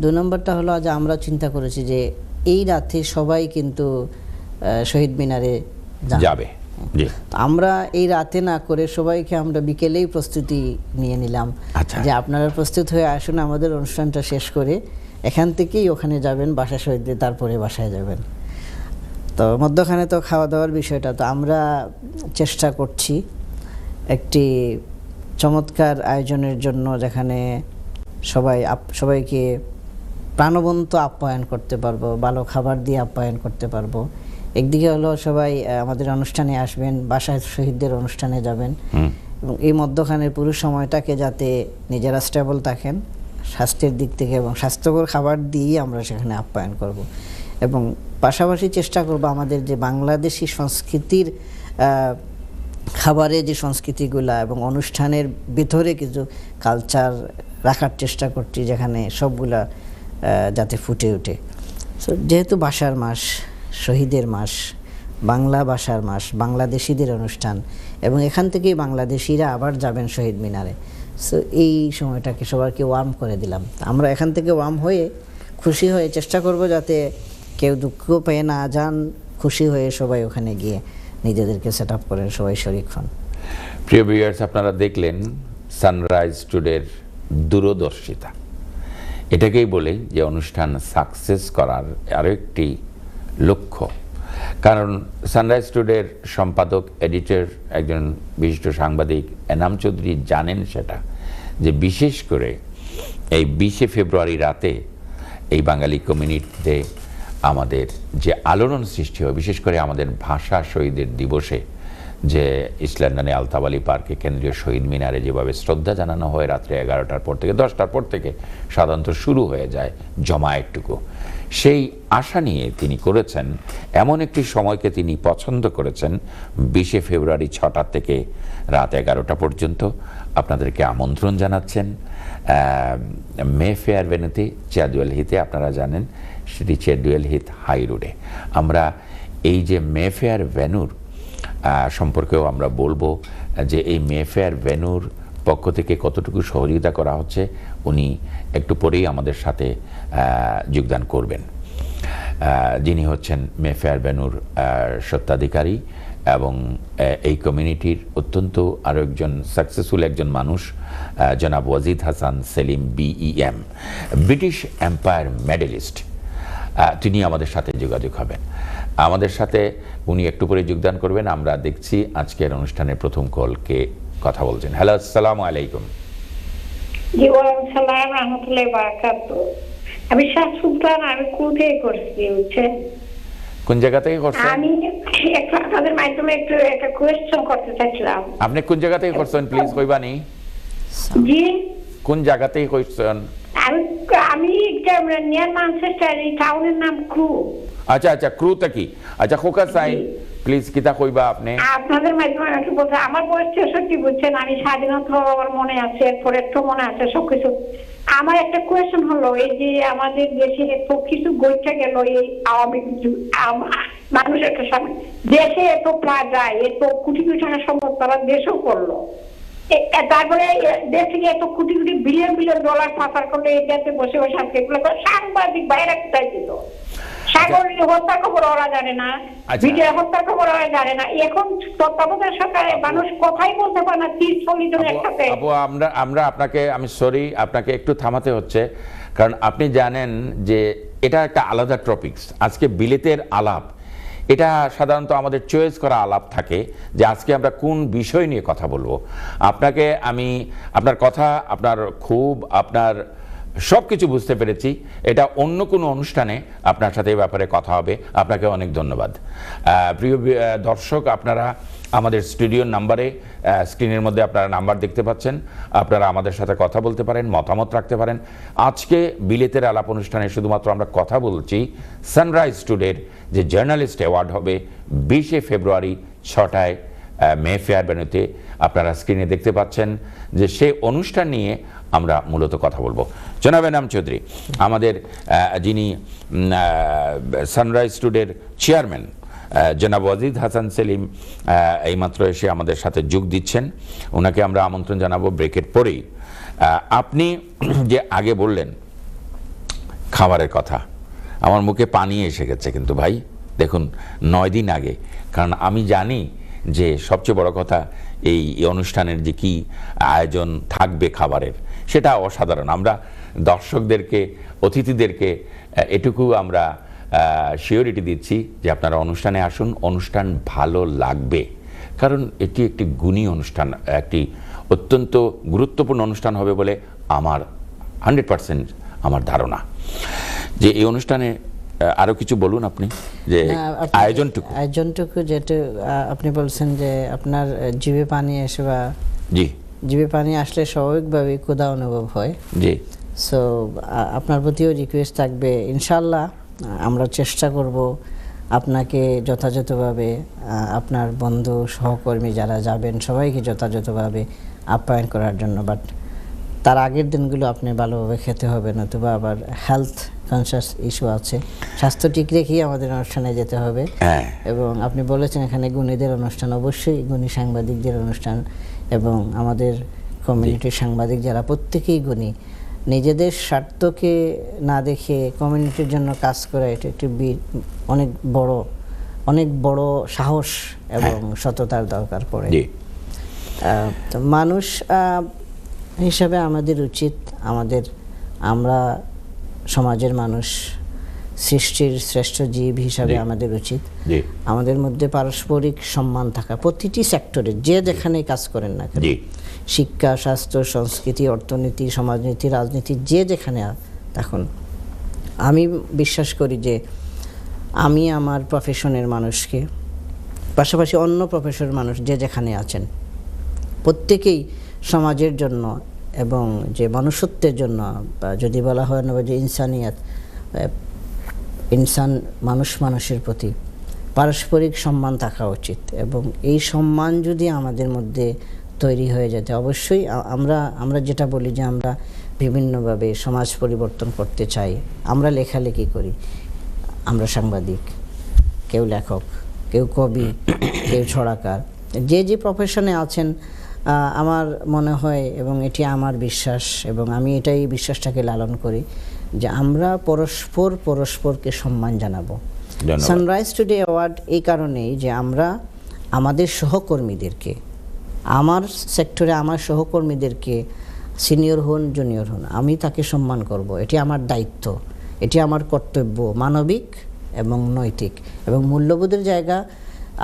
[SPEAKER 2] 2 নম্বরটা হলো যে আমরা চিন্তা করেছি যে এই রাতে সবাই কিন্তু শহীদ মিনারে যাবে। আমরা এই রাতে না করে সবাইকে আমরা বিকেলেই প্রস্তুতি নিয়ে নিলাম যে আপনারা প্রস্তুত হয়ে আসুন, আমাদের অনুষ্ঠানটা শেষ করে এখান থেকেই ওখানে যাবেন বাসা শহীদদের, তারপরে বাসায় যাবেন। তো মধ্যখানে তো খাওয়া দাওয়ার বিষয়টা, তো আমরা চেষ্টা করছি একটি চমৎকার আয়োজনের জন্য, যেখানে সবাইকে প্রাণবন্ত আপ্যায়ন করতে পারবো, ভালো খাবার দিয়ে আপ্যায়ন করতে পারবো। একদিকে হলো সবাই আমাদের অনুষ্ঠানে আসবেন, বাসায় শহীদদের অনুষ্ঠানে যাবেন, এবং এই মধ্যখানের পুরো সময়টাকে যাতে নিজেরা স্টেবল থাকেন স্বাস্থ্যের দিক থেকে, এবং স্বাস্থ্যকর খাবার দিয়েই আমরা সেখানে আপ্যায়ন করব। এবং পাশাপাশি চেষ্টা করব আমাদের যে বাংলাদেশি সংস্কৃতির খাবারের যে সংস্কৃতিগুলা এবং অনুষ্ঠানের ভিতরে কিছু কালচার রাখার চেষ্টা করছি, যেখানে সবগুলা যাতে ফুটে ওঠে। সো যেহেতু ভাষার মাস, শহীদের মাস, বাংলা ভাষার মাস, বাংলাদেশিদের অনুষ্ঠান, এবং এখান থেকেই বাংলাদেশিরা আবার যাবেন শহীদ মিনারে। সো এই সময়টাকে সবাইকে ওয়ার্ম করে দিলাম। আমরা এখান থেকে ওয়ার্ম হয়ে খুশি হয়ে চেষ্টা করব যাতে কেউ দুঃখ পেয়ে না যান, খুশি হয়ে সবাই ওখানে গিয়ে নিজেদেরকে সেট আপ করেন, সবাই শরিক হন।
[SPEAKER 1] প্রিয় ভিউয়ার্স, আপনারা দেখলেন সানরাইজ টুডের দূরদর্শিতা। এটাকেই বলে যে অনুষ্ঠান সাকসেস করার আরও একটি লক্ষ্য। কারণ সানরাইজ টুডের সম্পাদক, এডিটর, একজন বিশিষ্ট সাংবাদিক এনাম চৌধুরী জানেন সেটা, যে বিশেষ করে এই 20শে ফেব্রুয়ারি রাতে এই বাঙালি কমিউনিটিতে আমাদের যে আলোড়ন সৃষ্টি হয়, বিশেষ করে আমাদের ভাষা শহীদের দিবসে, যে ইস্ট লন্ডনে আলতাফ আলী পার্কে কেন্দ্রীয় শহীদ মিনারে যেভাবে শ্রদ্ধা জানানো হয় রাত্রে 11টার পর থেকে 10টার পর থেকে সাধারণত শুরু হয়ে যায় জমায়েতটুকু, সেই আশা নিয়ে তিনি করেছেন। এমন একটি সময়কে তিনি পছন্দ করেছেন 20শে ফেব্রুয়ারি 6টা থেকে রাত 11টা পর্যন্ত আপনাদেরকে আমন্ত্রণ জানাচ্ছেন মেফেয়ার ভেন্যুতে, চেয়ারডুয়েল হিতে। আপনারা জানেন সেটি চেয়ারডুয়েল হিত হাই রোডে। আমরা এই যে মেফেয়ার ভেন্যুর সম্পর্কেও আমরা বলবো যে এই মেফেয়ার ভেন্যুর পক্ষ থেকে কতটুকু সহযোগিতা করা হচ্ছে, উনি একটু পরেই আমাদের সাথে যোগদান করবেন, যিনি হচ্ছেন মেফেয়ার ভেন্যুর স্বত্বাধিকারী এবং এই কমিউনিটির অত্যন্ত আরও একজন সাকসেসফুল একজন মানুষ, জনাব Wajid Hasan Selim BEM, British empire medallist. তিনি আমাদের সাথে যোগাযোগ হবেন, আমাদের সাথে উনি একটু পরে যোগদান করবেন। আমরা দেখছি আজকের অনুষ্ঠানের প্রথম কলকে কথা বলছেন। হ্যালো, আসসালামু আলাইকুম।
[SPEAKER 4] জি, ওয়ালাইকুম সালাম রাহমাতুল্লাহি ওয়া বারাকাতুহু। আমি শাহ সুলতান, আমি কুতে করছি, বুঝছেন?
[SPEAKER 1] কোন জায়গা থেকে করছেন?
[SPEAKER 4] আমি একটা আপনাদের মাধ্যমে একটু একটা কোয়েশ্চেন করতে চাইছিলাম।
[SPEAKER 1] আপনি কোন জায়গা থেকে করছেন প্লিজ কইবানি?
[SPEAKER 4] জি,
[SPEAKER 1] কোন জায়গা থেকে করছেন?
[SPEAKER 4] আমি নিয়ার ম্যানচেস্টার, এই টাউনের নাম ক্রু।
[SPEAKER 1] আচ্ছা আচ্ছা, ক্রুতে কি? আচ্ছা খোকা সাইন প্লিজ কিতা কইবা আপনি?
[SPEAKER 4] আপনাদের মাধ্যমে একটু বলতে, আমার বয়স 63, বুঝছেন? আমি স্বাধীনতা আমার মনে আছে, এরপরে একটু মনে আছে সবকিছু। আমার একটা কোয়েশ্চেন হলো, এই যে আমাদের দেশে এত কিছু গইটা গেল, এই আওয়ামী মানুষের সামনে দেশে এত প্রায় যায়, এত কোটি কোটি টাকা সম্পদ তারা দেশও করলো, তারপরে দেশ থেকে এত crore crore billion billion dollar পাচার করলো, এই দেশে বসে বসে আজকে এগুলো সাংবাদিক বাইরে কোথায় দিল? সাগরের হত্যার খবর ওরা জানে না, বিজয় হত্যার খবর ওরা জানে না। এখন তত্ত্বাবধায়ক সরকারে মানুষ কথাই বলতে পারে না 30-40 জন একসাথে।
[SPEAKER 1] আপু, আমরা আপনাকে, আমি সরি, আপনাকে একটু থামাতে হচ্ছে, কারণ আপনি জানেন যে এটা একটা আলাদা টপিকস। আজকে বিলেতের আলাপ, এটা সাধারণত আমাদের চয়েস করা আলাপ থাকে যে আজকে আমরা কোন বিষয় নিয়ে কথা বলবো। আপনাকে আমি আপনার কথা, আপনার সব কিছু বুঝতে পেরেছি। এটা অন্য কোনো অনুষ্ঠানে আপনার সাথে এই ব্যাপারে কথা হবে। আপনাকে অনেক ধন্যবাদ। প্রিয় দর্শক, আপনারা আমাদের স্টুডিওর নাম্বারে, স্ক্রিনের মধ্যে আপনারা নাম্বার দেখতে পাচ্ছেন, আপনারা আমাদের সাথে কথা বলতে পারেন, মতামত রাখতে পারেন। আজকে বিলেতের আলাপ অনুষ্ঠানে শুধুমাত্র আমরা কথা বলছি সানরাইজ টুডের যে জার্নালিস্ট অ্যাওয়ার্ড হবে 20শে ফেব্রুয়ারি 6টায় মেফেয়ার ভেন্যুতে। আপনারা স্ক্রিনে দেখতে পাচ্ছেন যে সেই অনুষ্ঠান নিয়ে আমরা মূলত কথা বলবো। জনাব এনাম চৌধুরী, আমাদের যিনি সানরাইজ টুডের চেয়ারম্যান জনাব ওয়াজিদ হাসান সেলিম এইমাত্র এসে আমাদের সাথে যোগ দিচ্ছেন, ওনাকে আমরা আমন্ত্রণ জানাবো ব্রেকের পরেই। আপনি যে আগে বললেন খাবারের কথা, আমার মুখে পানি এসে গেছে কিন্তু ভাই, দেখুন 9 দিন আগে, কারণ আমি জানি যে সবচেয়ে বড় কথা এই অনুষ্ঠানের যে কি আয়োজন থাকবে খাবারের, সেটা অসাধারণ। আমরা দর্শকদেরকে, অতিথিদেরকে এটুকু আমরা শিওরিটি দিচ্ছি যে আপনারা অনুষ্ঠানে আসুন, অনুষ্ঠান ভালো লাগবে। কারণ এটি একটি গুণী অনুষ্ঠান, একটি অত্যন্ত গুরুত্বপূর্ণ অনুষ্ঠান হবে বলে আমার 100% আমার ধারণা। যে এই অনুষ্ঠানে আরো কিছু বলুন আপনি, যে
[SPEAKER 2] আয়োজনটুকু যেটা আপনি বলছেন যে আপনার জিভে পানি আসে, বা
[SPEAKER 1] জি
[SPEAKER 2] জিভে পানি আসলে স্বাভাবিকভাবেই ক্ষুধা অনুভব হয়।
[SPEAKER 1] জি,
[SPEAKER 2] সো আপনার প্রতিও রিকোয়েস্ট থাকবে, ইনশাল্লাহ আমরা চেষ্টা করব আপনাকে যথাযথভাবে, আপনার বন্ধু সহকর্মী যারা যাবেন সবাইকে যথাযথভাবে আপ্যায়ন করার জন্য। বাট তার আগের দিনগুলো আপনি ভালোভাবে খেতে হবে, নতুবা আবার হেলথ কনসিয়াস ইস্যু আছে। স্বাস্থ্য ঠিক রেখেই আমাদের অনুষ্ঠানে যেতে হবে। এবং আপনি বলেছেন এখানে গুণীদের অনুষ্ঠান, অবশ্যই গুণী সাংবাদিকদের অনুষ্ঠান, এবং আমাদের কমিউনিটির সাংবাদিক যারা প্রত্যেকেই গুণী, নিজেদের স্বার্থকে না দেখে কমিউনিটির জন্য কাজ করা, এটা একটি অনেক বড় সাহস এবং সততার দরকার পড়ে। তো মানুষ হিসাবে আমাদের উচিত, আমরা সমাজের মানুষ, সৃষ্টির শ্রেষ্ঠ জীব হিসাবে আমাদের উচিত আমাদের মধ্যে পারস্পরিক সম্মান থাকা, প্রতিটি সেক্টরে যে যেখানে কাজ করেন না কেন, শিক্ষা, স্বাস্থ্য, সংস্কৃতি, অর্থনীতি, সমাজনীতি, রাজনীতি, যে যেখানে থাকুন। আমি বিশ্বাস করি যে আমি আমার প্রফেশনের মানুষকে, পাশাপাশি অন্য প্রফেশনের মানুষ যে যেখানে আছেন, প্রত্যেকেই সমাজের জন্য এবং যে মনুষ্যত্বের জন্য, বা যদি বলা হয় না যে ইনসানিয়াত, মানুষের প্রতি পারস্পরিক সম্মান থাকা উচিত। এবং এই সম্মান যদি আমাদের মধ্যে তৈরি হয়ে যেতে, অবশ্যই আমরা যেটা বলি যে আমরা বিভিন্নভাবে সমাজ পরিবর্তন করতে চাই। আমরা লেখালেখি করি, আমরা সাংবাদিক, কেউ লেখক, কেউ কবি, কেউ ছড়াকার, যে প্রফেশনে আছেন, আমার মনে হয় এবং এটি আমার বিশ্বাস, এবং আমি এটাই বিশ্বাসটাকে লালন করি, যে আমরা পরস্পরকে সম্মান জানাবো। সানরাইজ টুডে অ্যাওয়ার্ড এই কারণেই যে আমরা আমাদের সহকর্মীদেরকে, আমার সেক্টরে আমার সহকর্মীদেরকে, সিনিয়র হন জুনিয়র হন, আমি তাকে সম্মান করব। এটি আমার দায়িত্ব, এটি আমার কর্তব্য, মানবিক এবং নৈতিক এবং মূল্যবোধের জায়গা।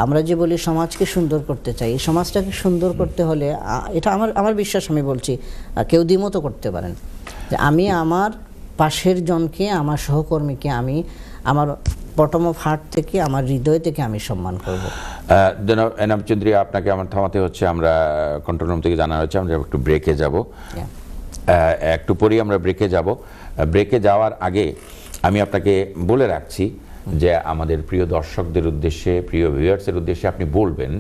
[SPEAKER 2] আমরা যে বলি সমাজকে সুন্দর করতে চাই, এই সমাজটাকে সুন্দর করতে হলে এটা আমার বিশ্বাস, আমি বলছি কেউ দ্বিমত করতে পারেন, যে আমি আমার পাশের জনকে, আমার সহকর্মীকে আমি আমার বটম অফ হার্ট থেকে, আমার হৃদয় থেকে আমি সম্মান করব।
[SPEAKER 1] এনাম চৌধুরী, আপনাকে আমার থামাতে হচ্ছে, আমরা কন্ট্রোল রুম থেকে জানা হচ্ছে আমরা একটু ব্রেকে যাব, একটু পরেই আমরা ব্রেকে যাব। ব্রেকে যাওয়ার আগে আমি আপনাকে বলে রাখছি যে আমাদের প্রিয় দর্শকদের উদ্দেশ্যে, প্রিয় ভিউয়ার্সের উদ্দেশ্যে আপনি বলবেন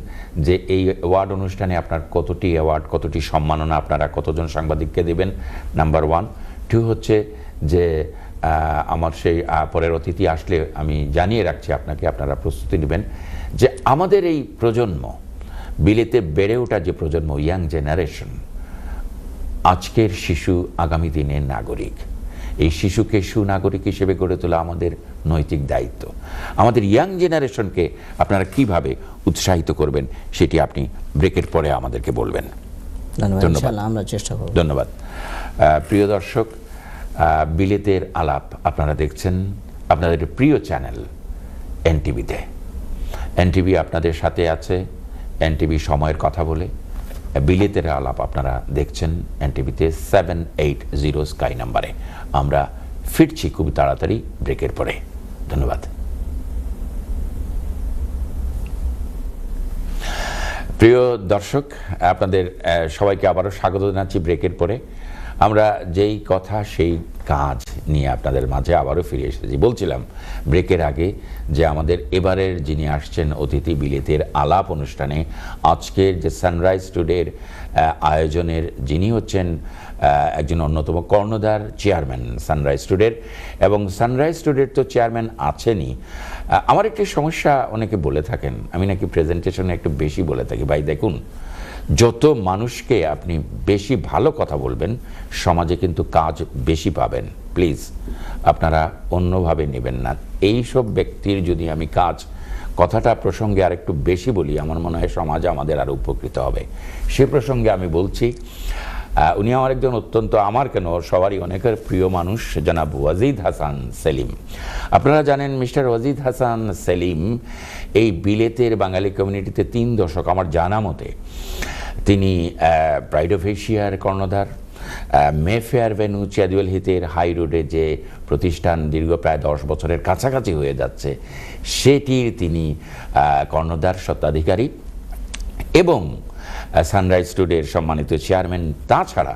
[SPEAKER 1] যে এই অ্যাওয়ার্ড অনুষ্ঠানে আপনার কতটি অ্যাওয়ার্ড, কতটি সম্মাননা আপনারা কতজন সাংবাদিককে দেবেন, নাম্বার 1। 2 হচ্ছে যে আমার সেই পরের অতিথি আসলে আমি জানিয়ে রাখছি আপনাকে, আপনারা প্রস্তুতি নেবেন যে আমাদের এই প্রজন্ম, বিলেতে বেড়ে ওঠা যে প্রজন্ম, ইয়াং জেনারেশন, আজকের শিশু আগামী দিনের নাগরিক। এই শিশুকে সুনাগরিক হিসেবে গড়ে তোলা আমাদের নৈতিক দায়িত্ব। আমাদের ইয়াং জেনারেশনকে আপনারা কিভাবে উৎসাহিত করবেন সেটি আপনি ব্রেকের পরে আমাদেরকে বলবেন।
[SPEAKER 2] ধন্যবাদ, আমরা চেষ্টা করব।
[SPEAKER 1] ধন্যবাদ। প্রিয় দর্শক, বিলেতের আলাপ আপনারা দেখছেন আপনাদের প্রিয় চ্যানেল এনটিভিতে। এনটিভি আপনাদের সাথে আছে, এনটিভি সময়ের কথা বলে। বিলেতের আলাপ আপনারা দেখছেন এনটিভিতে 780 স্কাই নাম্বারে। আমরা ফিরছি খুবই তাড়াতাড়ি ব্রেকের পরে। ধন্যবাদ। প্রিয় দর্শক, আপনাদের সবাইকে আবারও স্বাগত জানাচ্ছি ব্রেকের পরে। আমরা যেই কথা সেই কাজ নিয়ে আপনাদের মাঝে আবারও ফিরে এসেছি। বলছিলাম ব্রেকের আগে যে আমাদের এবারের যিনি আসছেন অতিথি বিলেতের আলাপ অনুষ্ঠানে, আজকের যে সানরাইজ টুডের আয়োজনের যিনি হচ্ছেন একজন অন্যতম কর্ণধার, চেয়ারম্যান সানরাইজ টুডের, এবং সানরাইজ টুডের তো চেয়ারম্যান আছেনই। আমার একটি সমস্যা, অনেকে বলে থাকেন আমি নাকি প্রেজেন্টেশনে একটু বেশি বলে থাকি। ভাই দেখুন, যত মানুষকে আপনি বেশি ভালো কথা বলবেন, সমাজে কিন্তু কাজ বেশি পাবেন। প্লিজ আপনারা অন্যভাবে নেবেন না। এই সব ব্যক্তির যদি আমি কথাটা প্রসঙ্গে আর একটু বেশি বলি, আমার মনে হয় সমাজ আমাদের আরও উপকৃত হবে। সে প্রসঙ্গে আমি বলছি, উনি আমার একজন অত্যন্ত, আমার কেন সবারই অনেকের প্রিয় মানুষ, জনাব ওয়াজিদ হাসান সেলিম। আপনারা জানেন মিস্টার ওয়াজিদ হাসান সেলিম এই বিলেতের বাঙালি কমিউনিটিতে 3 দশক আমার জানা মতে তিনি প্রাইড অফ এশিয়ার কর্ণধার, মেফেয়ার ভেন্যু চ্যাদুয়েল হিতের হাই রোডে যে প্রতিষ্ঠান দীর্ঘ প্রায় 10 বছরের কাছাকাছি হয়ে যাচ্ছে, সেটির তিনি কর্ণধার, স্বত্বাধিকারী এবং সানরাইজ টুডের সম্মানিত চেয়ারম্যান। তাছাড়া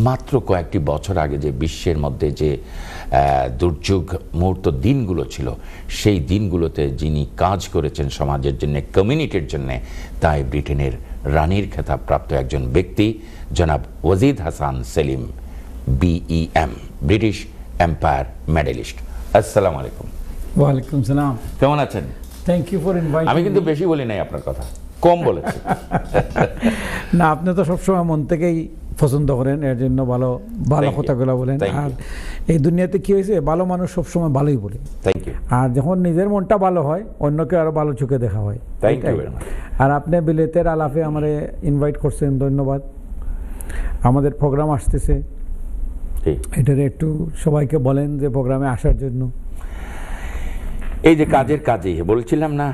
[SPEAKER 1] মাত্র কয়েকটি বছর আগে যে বিশ্বের মধ্যে যে দুর্যোগ মুহূর্ত দিনগুলো ছিল, সেই দিনগুলোতে যিনি কাজ করেছেন সমাজের জন্য, কমিউনিটির জন্য, তাই ব্রিটেনের রানীর খেতাব প্রাপ্ত একজন ব্যক্তি জনাব Wajid Hasan Selim, BEM, British empire medalist. আসসালামু আলাইকুম।
[SPEAKER 5] ওয়ালাইকুম সালাম।
[SPEAKER 1] কেমন আছেন?
[SPEAKER 5] Thank you for inviting.
[SPEAKER 1] আমি কিন্তু বেশি বলি নাই, আপনার কথা কম বলেছি।
[SPEAKER 5] না, আপনি তো সবসময় মন থেকেই পছন্দ করেন, এর জন্য ভালো ভালো
[SPEAKER 1] Thank you.
[SPEAKER 5] কথাগুলো বলেন।
[SPEAKER 1] Thank
[SPEAKER 5] R
[SPEAKER 1] you.
[SPEAKER 5] এই দুনিয়াতে কি হয়েছে, ভালো মানুষ সবসময় ভালোই বলে,
[SPEAKER 1] থ্যাংক ইউ।
[SPEAKER 5] আর যখন নিজের মনটা ভালো হয় অন্যকে আরো ভালো চোখে দেখা হয়।
[SPEAKER 1] Thank you
[SPEAKER 5] এটাই।
[SPEAKER 1] very much.
[SPEAKER 5] আর আপনি বিলেতের আলাপে আমারে ইনভাইট করছেন, ধন্যবাদ। আমাদের প্রোগ্রাম আসতেছে,
[SPEAKER 1] ঠিক।
[SPEAKER 5] এটার একটু সবাইকে বলেন যে প্রোগ্রামে আসার জন্য।
[SPEAKER 1] এই যে কাজের কাজই বলছিলাম না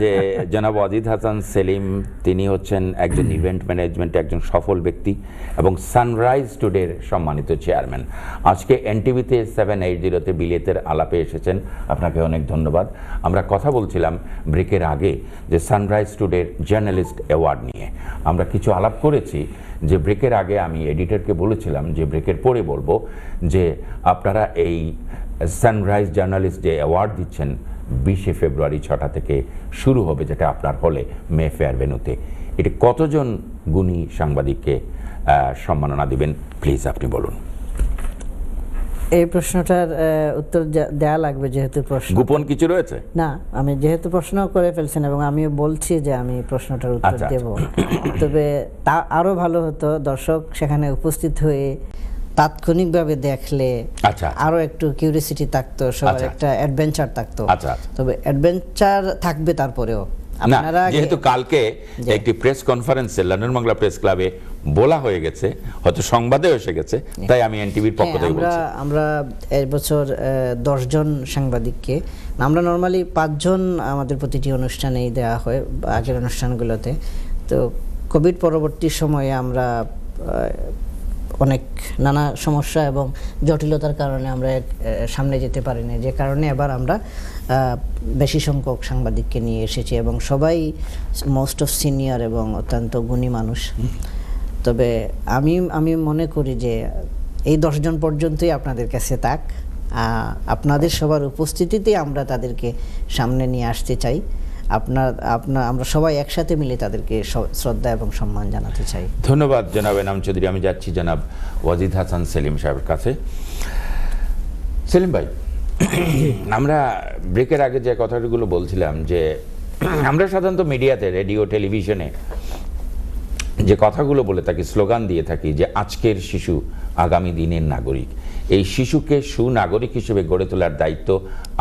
[SPEAKER 1] যে জনাব ওয়াজিদ হাসান সেলিম, তিনি হচ্ছেন একজন ইভেন্ট ম্যানেজমেন্টে একজন সফল ব্যক্তি এবং সানরাইজ টুডের সম্মানিত চেয়ারম্যান। আজকে এনটিভিতে 780-তে বিলেতের আলাপে এসেছেন, আপনাকে অনেক ধন্যবাদ। আমরা কথা বলছিলাম ব্রেকের আগে যে সানরাইজ টুডের জার্নালিস্ট অ্যাওয়ার্ড নিয়ে আমরা কিছু আলাপ করেছি, যে ব্রেকের আগে আমি এডিটরকে বলেছিলাম যে ব্রেকের পরে বলবো যে আপনারা এই সানরাইজ জার্নালিস্ট যে অ্যাওয়ার্ড দিচ্ছেন 20শে ফেব্রুয়ারি 6টা থেকে শুরু হবে, যেটা আপনার হলে মে ফেয়ার ভেন্যুতে। এটি কতজন গুণী সাংবাদিককে সম্মাননা দিবেন, প্লিজ আপনি বলুন।
[SPEAKER 2] এই প্রশ্নটার উত্তর দেয়া লাগবে, যেহেতু প্রশ্ন
[SPEAKER 1] গোপন কিছু রয়েছে
[SPEAKER 2] না, আমি যেহেতু প্রশ্ন করে ফেলছেন এবং আমিও বলছি যে আমি প্রশ্নটার উত্তর
[SPEAKER 1] আচ্ছা,
[SPEAKER 2] দেব, তবে তা আরো ভালো হতো দর্শক সেখানে উপস্থিত হয়ে তাৎক্ষণিকভাবে দেখলে
[SPEAKER 1] আচ্ছা।
[SPEAKER 2] আরো একটু কিউরিয়াসিটি থাকতো, সবার
[SPEAKER 1] আচ্ছা।
[SPEAKER 2] একটা অ্যাডভেঞ্চার থাকতো।
[SPEAKER 1] আচ্ছা।
[SPEAKER 2] তবে অ্যাডভেঞ্চার থাকবে তারপরেও
[SPEAKER 1] না,
[SPEAKER 2] আপনারা
[SPEAKER 1] যেহেতু কালকে একটি প্রেস কনফারেন্সে লন্ডন বাংলা প্রেস ক্লাবে বলা হয়ে গেছে, হয়তো সংবাদেও এসে গেছে, তাই আমি এনটিভির পক্ষ থেকে বলছি।
[SPEAKER 2] আমরা এই বছর 10 জন সাংবাদিককে, আমরা নর্মালি 5 জন আমাদের প্রতিটি অনুষ্ঠানেই দেওয়া হয় আগের অনুষ্ঠানগুলোতে। তো কোভিড পরবর্তী সময়ে আমরা অনেক নানা সমস্যা এবং জটিলতার কারণে আমরা সামনে যেতে পারিনি, যে কারণে এবার আমরা বেশি সংখ্যক সাংবাদিককে নিয়ে এসেছি এবং সবাই মোস্ট অফ সিনিয়র এবং অত্যন্ত গুণী মানুষ। তবে আমি মনে করি যে এই 10 জন পর্যন্তই আপনাদের কাছে থাক, আপনাদের সবার উপস্থিতিতে আমরা তাদেরকে সামনে নিয়ে আসতে চাই। আমরা সবাই একসাথে মিলে তাদেরকে শ্রদ্ধা এবং সম্মান জানাতে চাই।
[SPEAKER 1] ধন্যবাদ জনাব এনাম চৌধুরী। আমি যাচ্ছি জনাব ওয়াজিদ হাসান সেলিম সাহেবের কাছে। সেলিম ভাই, আমরা ব্রেকের আগে যে কথাগুলো বলছিলাম যে আমরা সাধারণত মিডিয়াতে, রেডিও, টেলিভিশনে যে কথাগুলো বলে থাকি, স্লোগান দিয়ে থাকি যে আজকের শিশু আগামী দিনের নাগরিক। এই শিশুকে সুনাগরিক হিসেবে গড়ে তোলার দায়িত্ব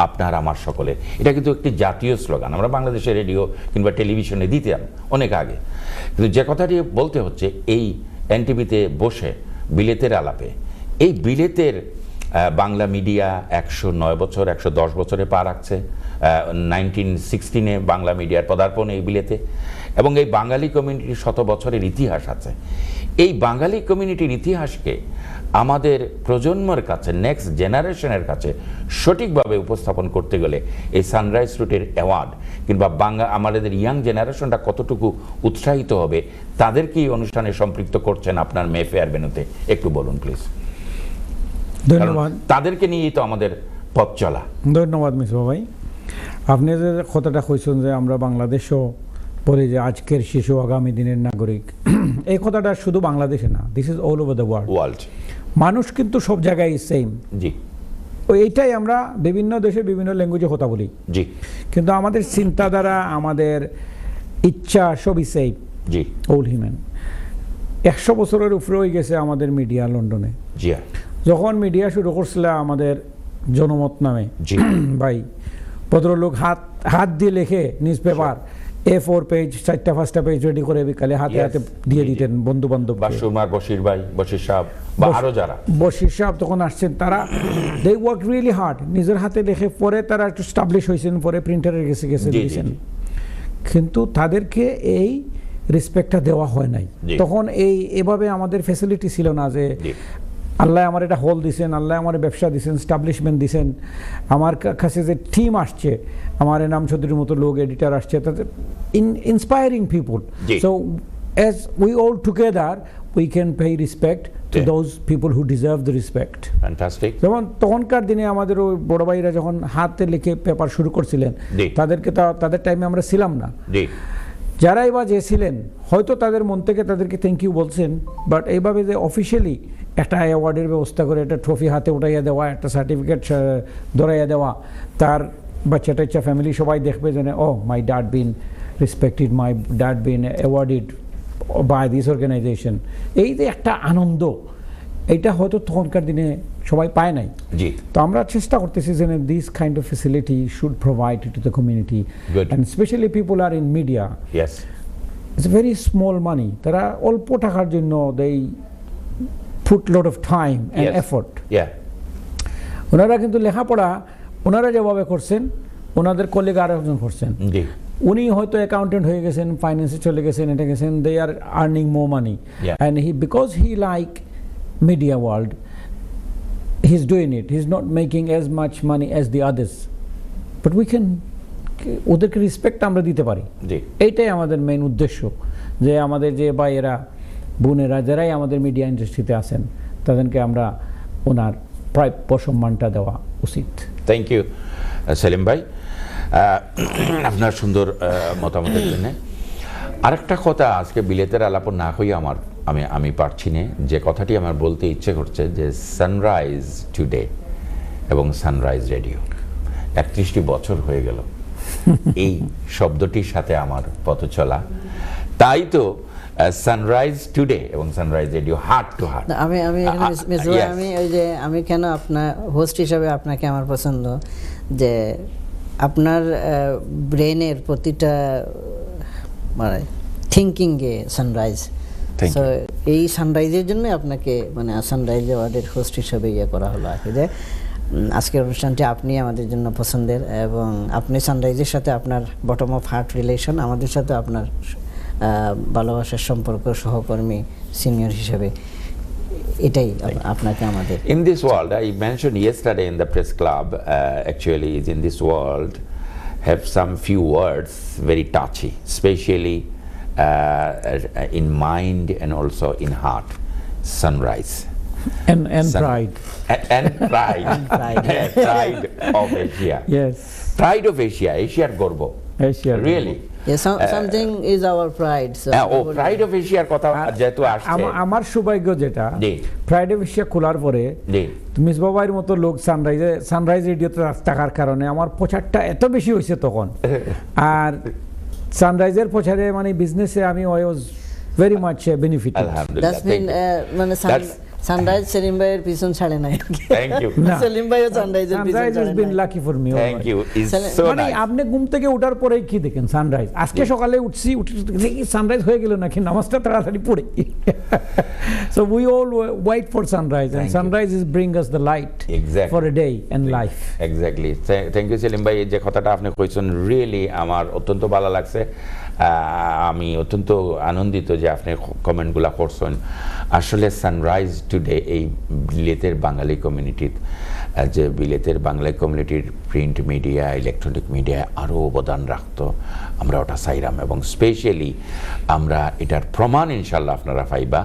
[SPEAKER 1] আপনার আমার সকলের। এটা কিন্তু একটি জাতীয় স্লোগান, আমরা বাংলাদেশের রেডিও কিংবা টেলিভিশনে দিতাম অনেক আগে। কিন্তু যে কথাটি বলতে হচ্ছে, এই এনটিভিতে বসে বিলেতের আলাপে, এই বিলেতের বাংলা মিডিয়া 109 বছর 110 বছরে পা রাখছে। 1916-এ বাংলা মিডিয়ার পদার্পণ এই বিলেতে, এবং এই বাঙালি কমিউনিটির 100 বছরের ইতিহাস আছে। এই বাঙালি কমিউনিটির ইতিহাসকে আমাদের প্রজন্মের কাছে, নেক্সট জেনারেশনের কাছে সঠিকভাবে উপস্থাপন করতে গেলে এই সানরাইজ রুটের অ্যাওয়ার্ড কিংবা আমাদের ইয়াং জেনারেশনটা কতটুকু উৎসাহিত হবে, তাদেরকে এই অনুষ্ঠানে সম্পৃক্ত করছেন আপনার মে ফেয়ার ভেন্যুতে, একটু বলুন প্লিজ।
[SPEAKER 5] ধন্যবাদ।
[SPEAKER 1] তাদেরকে নিয়েই তো আমাদের পথ চলা।
[SPEAKER 5] ধন্যবাদ মিসবা ভাই। আপনি যে কথাটা কইছেন যে আমরা বাংলাদেশও বলি যে আজকের শিশু আগামী দিনের নাগরিক, এই কথাটা শুধু বাংলাদেশে না, this is all over the world. মানুষ কিন্তু সব জায়গায় সেম।
[SPEAKER 1] জি।
[SPEAKER 5] এইটাই আমরা বিভিন্ন দেশে বিভিন্ন ল্যাঙ্গুয়েজে কথা বলি,
[SPEAKER 1] জি,
[SPEAKER 5] কিন্তু আমাদের চিন্তাধারা, আমাদের ইচ্ছা সবই সেম।
[SPEAKER 1] জি।
[SPEAKER 5] All human. 100 বছরের উপরে হয়ে গেছে আমাদের মিডিয়া লন্ডনে।
[SPEAKER 1] জি।
[SPEAKER 5] যখন মিডিয়া শুরু করছিল আমাদের জনমত নামে,
[SPEAKER 1] জি
[SPEAKER 5] ভাই, ভদ্রলোক হাত দিয়ে লেখে নিউজ পেপার, A4 পেজ, 4টা-5টা পেজ রেডি করে বিকালে হাতে হাতে দিয়ে দিতেন বন্ধু বান্ধব।
[SPEAKER 1] সুরমার বশির ভাই, বশির সাহেব বা আরো যারা,
[SPEAKER 5] বশির সাহেব তখন আসছেন, তারা দে ওয়ার্ক রিয়েলি হার্ড, নিজের হাতে লেখে, পরে তারা একটু স্টাবলিশ হয়েছেন, পরে প্রিন্টারের গেছে দিয়েছেন। কিন্তু তাদেরকে এই রেসপেক্টটা দেওয়া হয় নাই। তখন এভাবে আমাদের ফ্যাসিলিটি ছিল না যে আল্লাহ আমার এটা হল দিছেন, আল্লাহ আমার ব্যবসা দিছেন, স্টাবলিশমেন্ট দিছেন, আমার কাছে যে টিম আসছে, আমার এনাম চৌধুরীর মতো লোক, এডিটার আসছে, তাদের inspiring people. So as we all together we can pay respect to those people who deserve the respect.
[SPEAKER 1] Fantastic.
[SPEAKER 5] যেমন তখনকার দিনে আমাদের ওই বড় ভাইরা যখন হাতে লিখে পেপার শুরু করছিলেন, তাদেরকে তাদের টাইমে আমরা ছিলাম না। যারাই বা যে ছিলেন হয়তো তাদের মন থেকে তাদেরকে থ্যাংক ইউ বলছেন, বাট এইভাবে যে অফিসিয়ালি একটা অ্যাওয়ার্ডের ব্যবস্থা করে, একটা ট্রফি হাতে উঠাইয়া দেওয়া, একটা সার্টিফিকেট ধরাইয়া দেওয়া, তার বাচ্চা টাচ্চা ফ্যামিলি সবাই দেখবে যেন oh my dad been respected, my dad been awarded by this organisation, এই যে একটা আনন্দ, এইটা হয়তো তখনকার দিনে সবাই পায় নাই।
[SPEAKER 1] জি।
[SPEAKER 5] তো আমরা চেষ্টা করতেছি যে this kind of facility should provide to the community, and specially people are in media.
[SPEAKER 1] Yes,
[SPEAKER 5] it's very small money, তারা অল্প টাকার জন্য they put lot of time and effort. ওনারা কিন্তু লেখাপড়া ওনারা যেভাবে করছেন, ওনাদের কলিগ আর একজন করছেন,
[SPEAKER 1] জি,
[SPEAKER 5] উনি হয়তো অ্যাকাউন্টেন্ট হয়ে গেছেন, ফাইন্যান্সে চলে গেছেন, এটা গেছেন, they are earning more money, and he because he like media world, he is doing it, he is not making as much money as the others, but we can, ওদেরকে রেসপেক্ট আমরা দিতে পারি। এইটাই আমাদের মেইন উদ্দেশ্য, যে আমাদের যে ভাইয়েরা বোনেরা যারাই আমাদের মিডিয়া ইন্ডাস্ট্রিতে আছেন, তাদেরকে আমরা ওনার প্রাপ্য সম্মানটা দেওয়া উচিত।
[SPEAKER 1] থ্যাংক ইউ সেলিম ভাই আপনার সুন্দর মতামতের জন্য। আরেকটা কথা, আজকে বিলেতের আলাপ না হইয়া আমি পারছি না, যে কথাটি আমার বলতে ইচ্ছে করছে, যে সানরাইজ টুডে এবং সানরাইজ রেডিও 31টি বছর হয়ে গেল এই শব্দটির সাথে আমার পথ চলা, তাই তো সানরাইজ টুডে এবং Sunrise Radio heart to heart.
[SPEAKER 2] আমি ওই যে আমি কেন আপনার হোস্ট হিসাবে আপনাকে আমার পছন্দ, যে আপনার ব্রেনের প্রতিটা মানে থিঙ্কিংয়ে সানরাইজ, সো এই সানরাইজের জন্য আপনাকে মানে সানরাইজ অ্যাওয়ার্ডের হোস্ট হিসাবে ইয়ে করা হলো আর কি, যে আজকের অনুষ্ঠানটি আপনি আমাদের জন্য পছন্দের, এবং আপনি সানরাইজের সাথে আপনার বটম অফ হার্ট রিলেশন, আমাদের সাথে আপনার ভালোবাসার সম্পর্ক, সহকর্মী, সিনিয়র হিসেবে, এটাই আপনাকে আমাদের।
[SPEAKER 1] In this world, I mentioned yesterday in the press club, actually is in this world have some few words very touchy, especially in mind and also in heart. Sunrise.
[SPEAKER 5] And pride.
[SPEAKER 1] And pride. Pride of Asia.
[SPEAKER 5] Yes.
[SPEAKER 1] Pride of Asia. Asiaর গর্ব.
[SPEAKER 5] Asia.
[SPEAKER 1] Really.
[SPEAKER 2] Yes, something is our pride. So
[SPEAKER 1] pride of Asia কথা যেহেতু আসছে,
[SPEAKER 5] আমার সৌভাগ্য যেটা, pride of Asia খোলার পরে মিসবাহ ভাইয়ের মতো লোক সানরাইজ রেডিওতে থাকার কারণে আমার প্রচারটা এত বেশি হয়েছে তখন, আর সানরাইজের প্রচারে মানে বিজনেসে আমি ওয়াজ ভেরি মাচ বেনিফিট।
[SPEAKER 2] মানে সানরাইজ সেলিম ভাইয়ের পিছন ছাড়ে নাই।
[SPEAKER 1] Thank you.
[SPEAKER 2] সেলিম ভাইও সানরাইজের পিছন ছাড়ে নাই।
[SPEAKER 5] Sunrise been lucky for me.
[SPEAKER 1] Thank you. Is so
[SPEAKER 5] মানে
[SPEAKER 1] নাইস।
[SPEAKER 5] আপনি ঘুম থেকে ওঠার পরেই কি দেখেন সানরাইজ। আজকে সকালে উঠছি, দেখি সানরাইজ হয়ে গেল নাকি, নামাজটা তাড়াতাড়ি পড়ে। So we all wait for sunrise, and sunrise is bring us the light for a day and life.
[SPEAKER 1] Exactly. Thank you Selim ভাই, যে কথাটা আপনি কইছেন রিয়েলি আমার অত্যন্ত ভালো লাগছে। আমি অত্যন্ত আনন্দিত যে আপনি কমেন্টগুলো করছেন। আসলে সানরাইজ টুডে এই বিলেতের বাঙালি কমিউনিটির, যে বিলেতের বাঙালি কমিউনিটির প্রিন্ট মিডিয়া, ইলেকট্রনিক মিডিয়ায় আরও অবদান রাখতো, আমরা ওটা চাইলাম, এবং স্পেশালি আমরা এটার প্রমাণ ইনশাল্লাহ আপনারা পাইবা।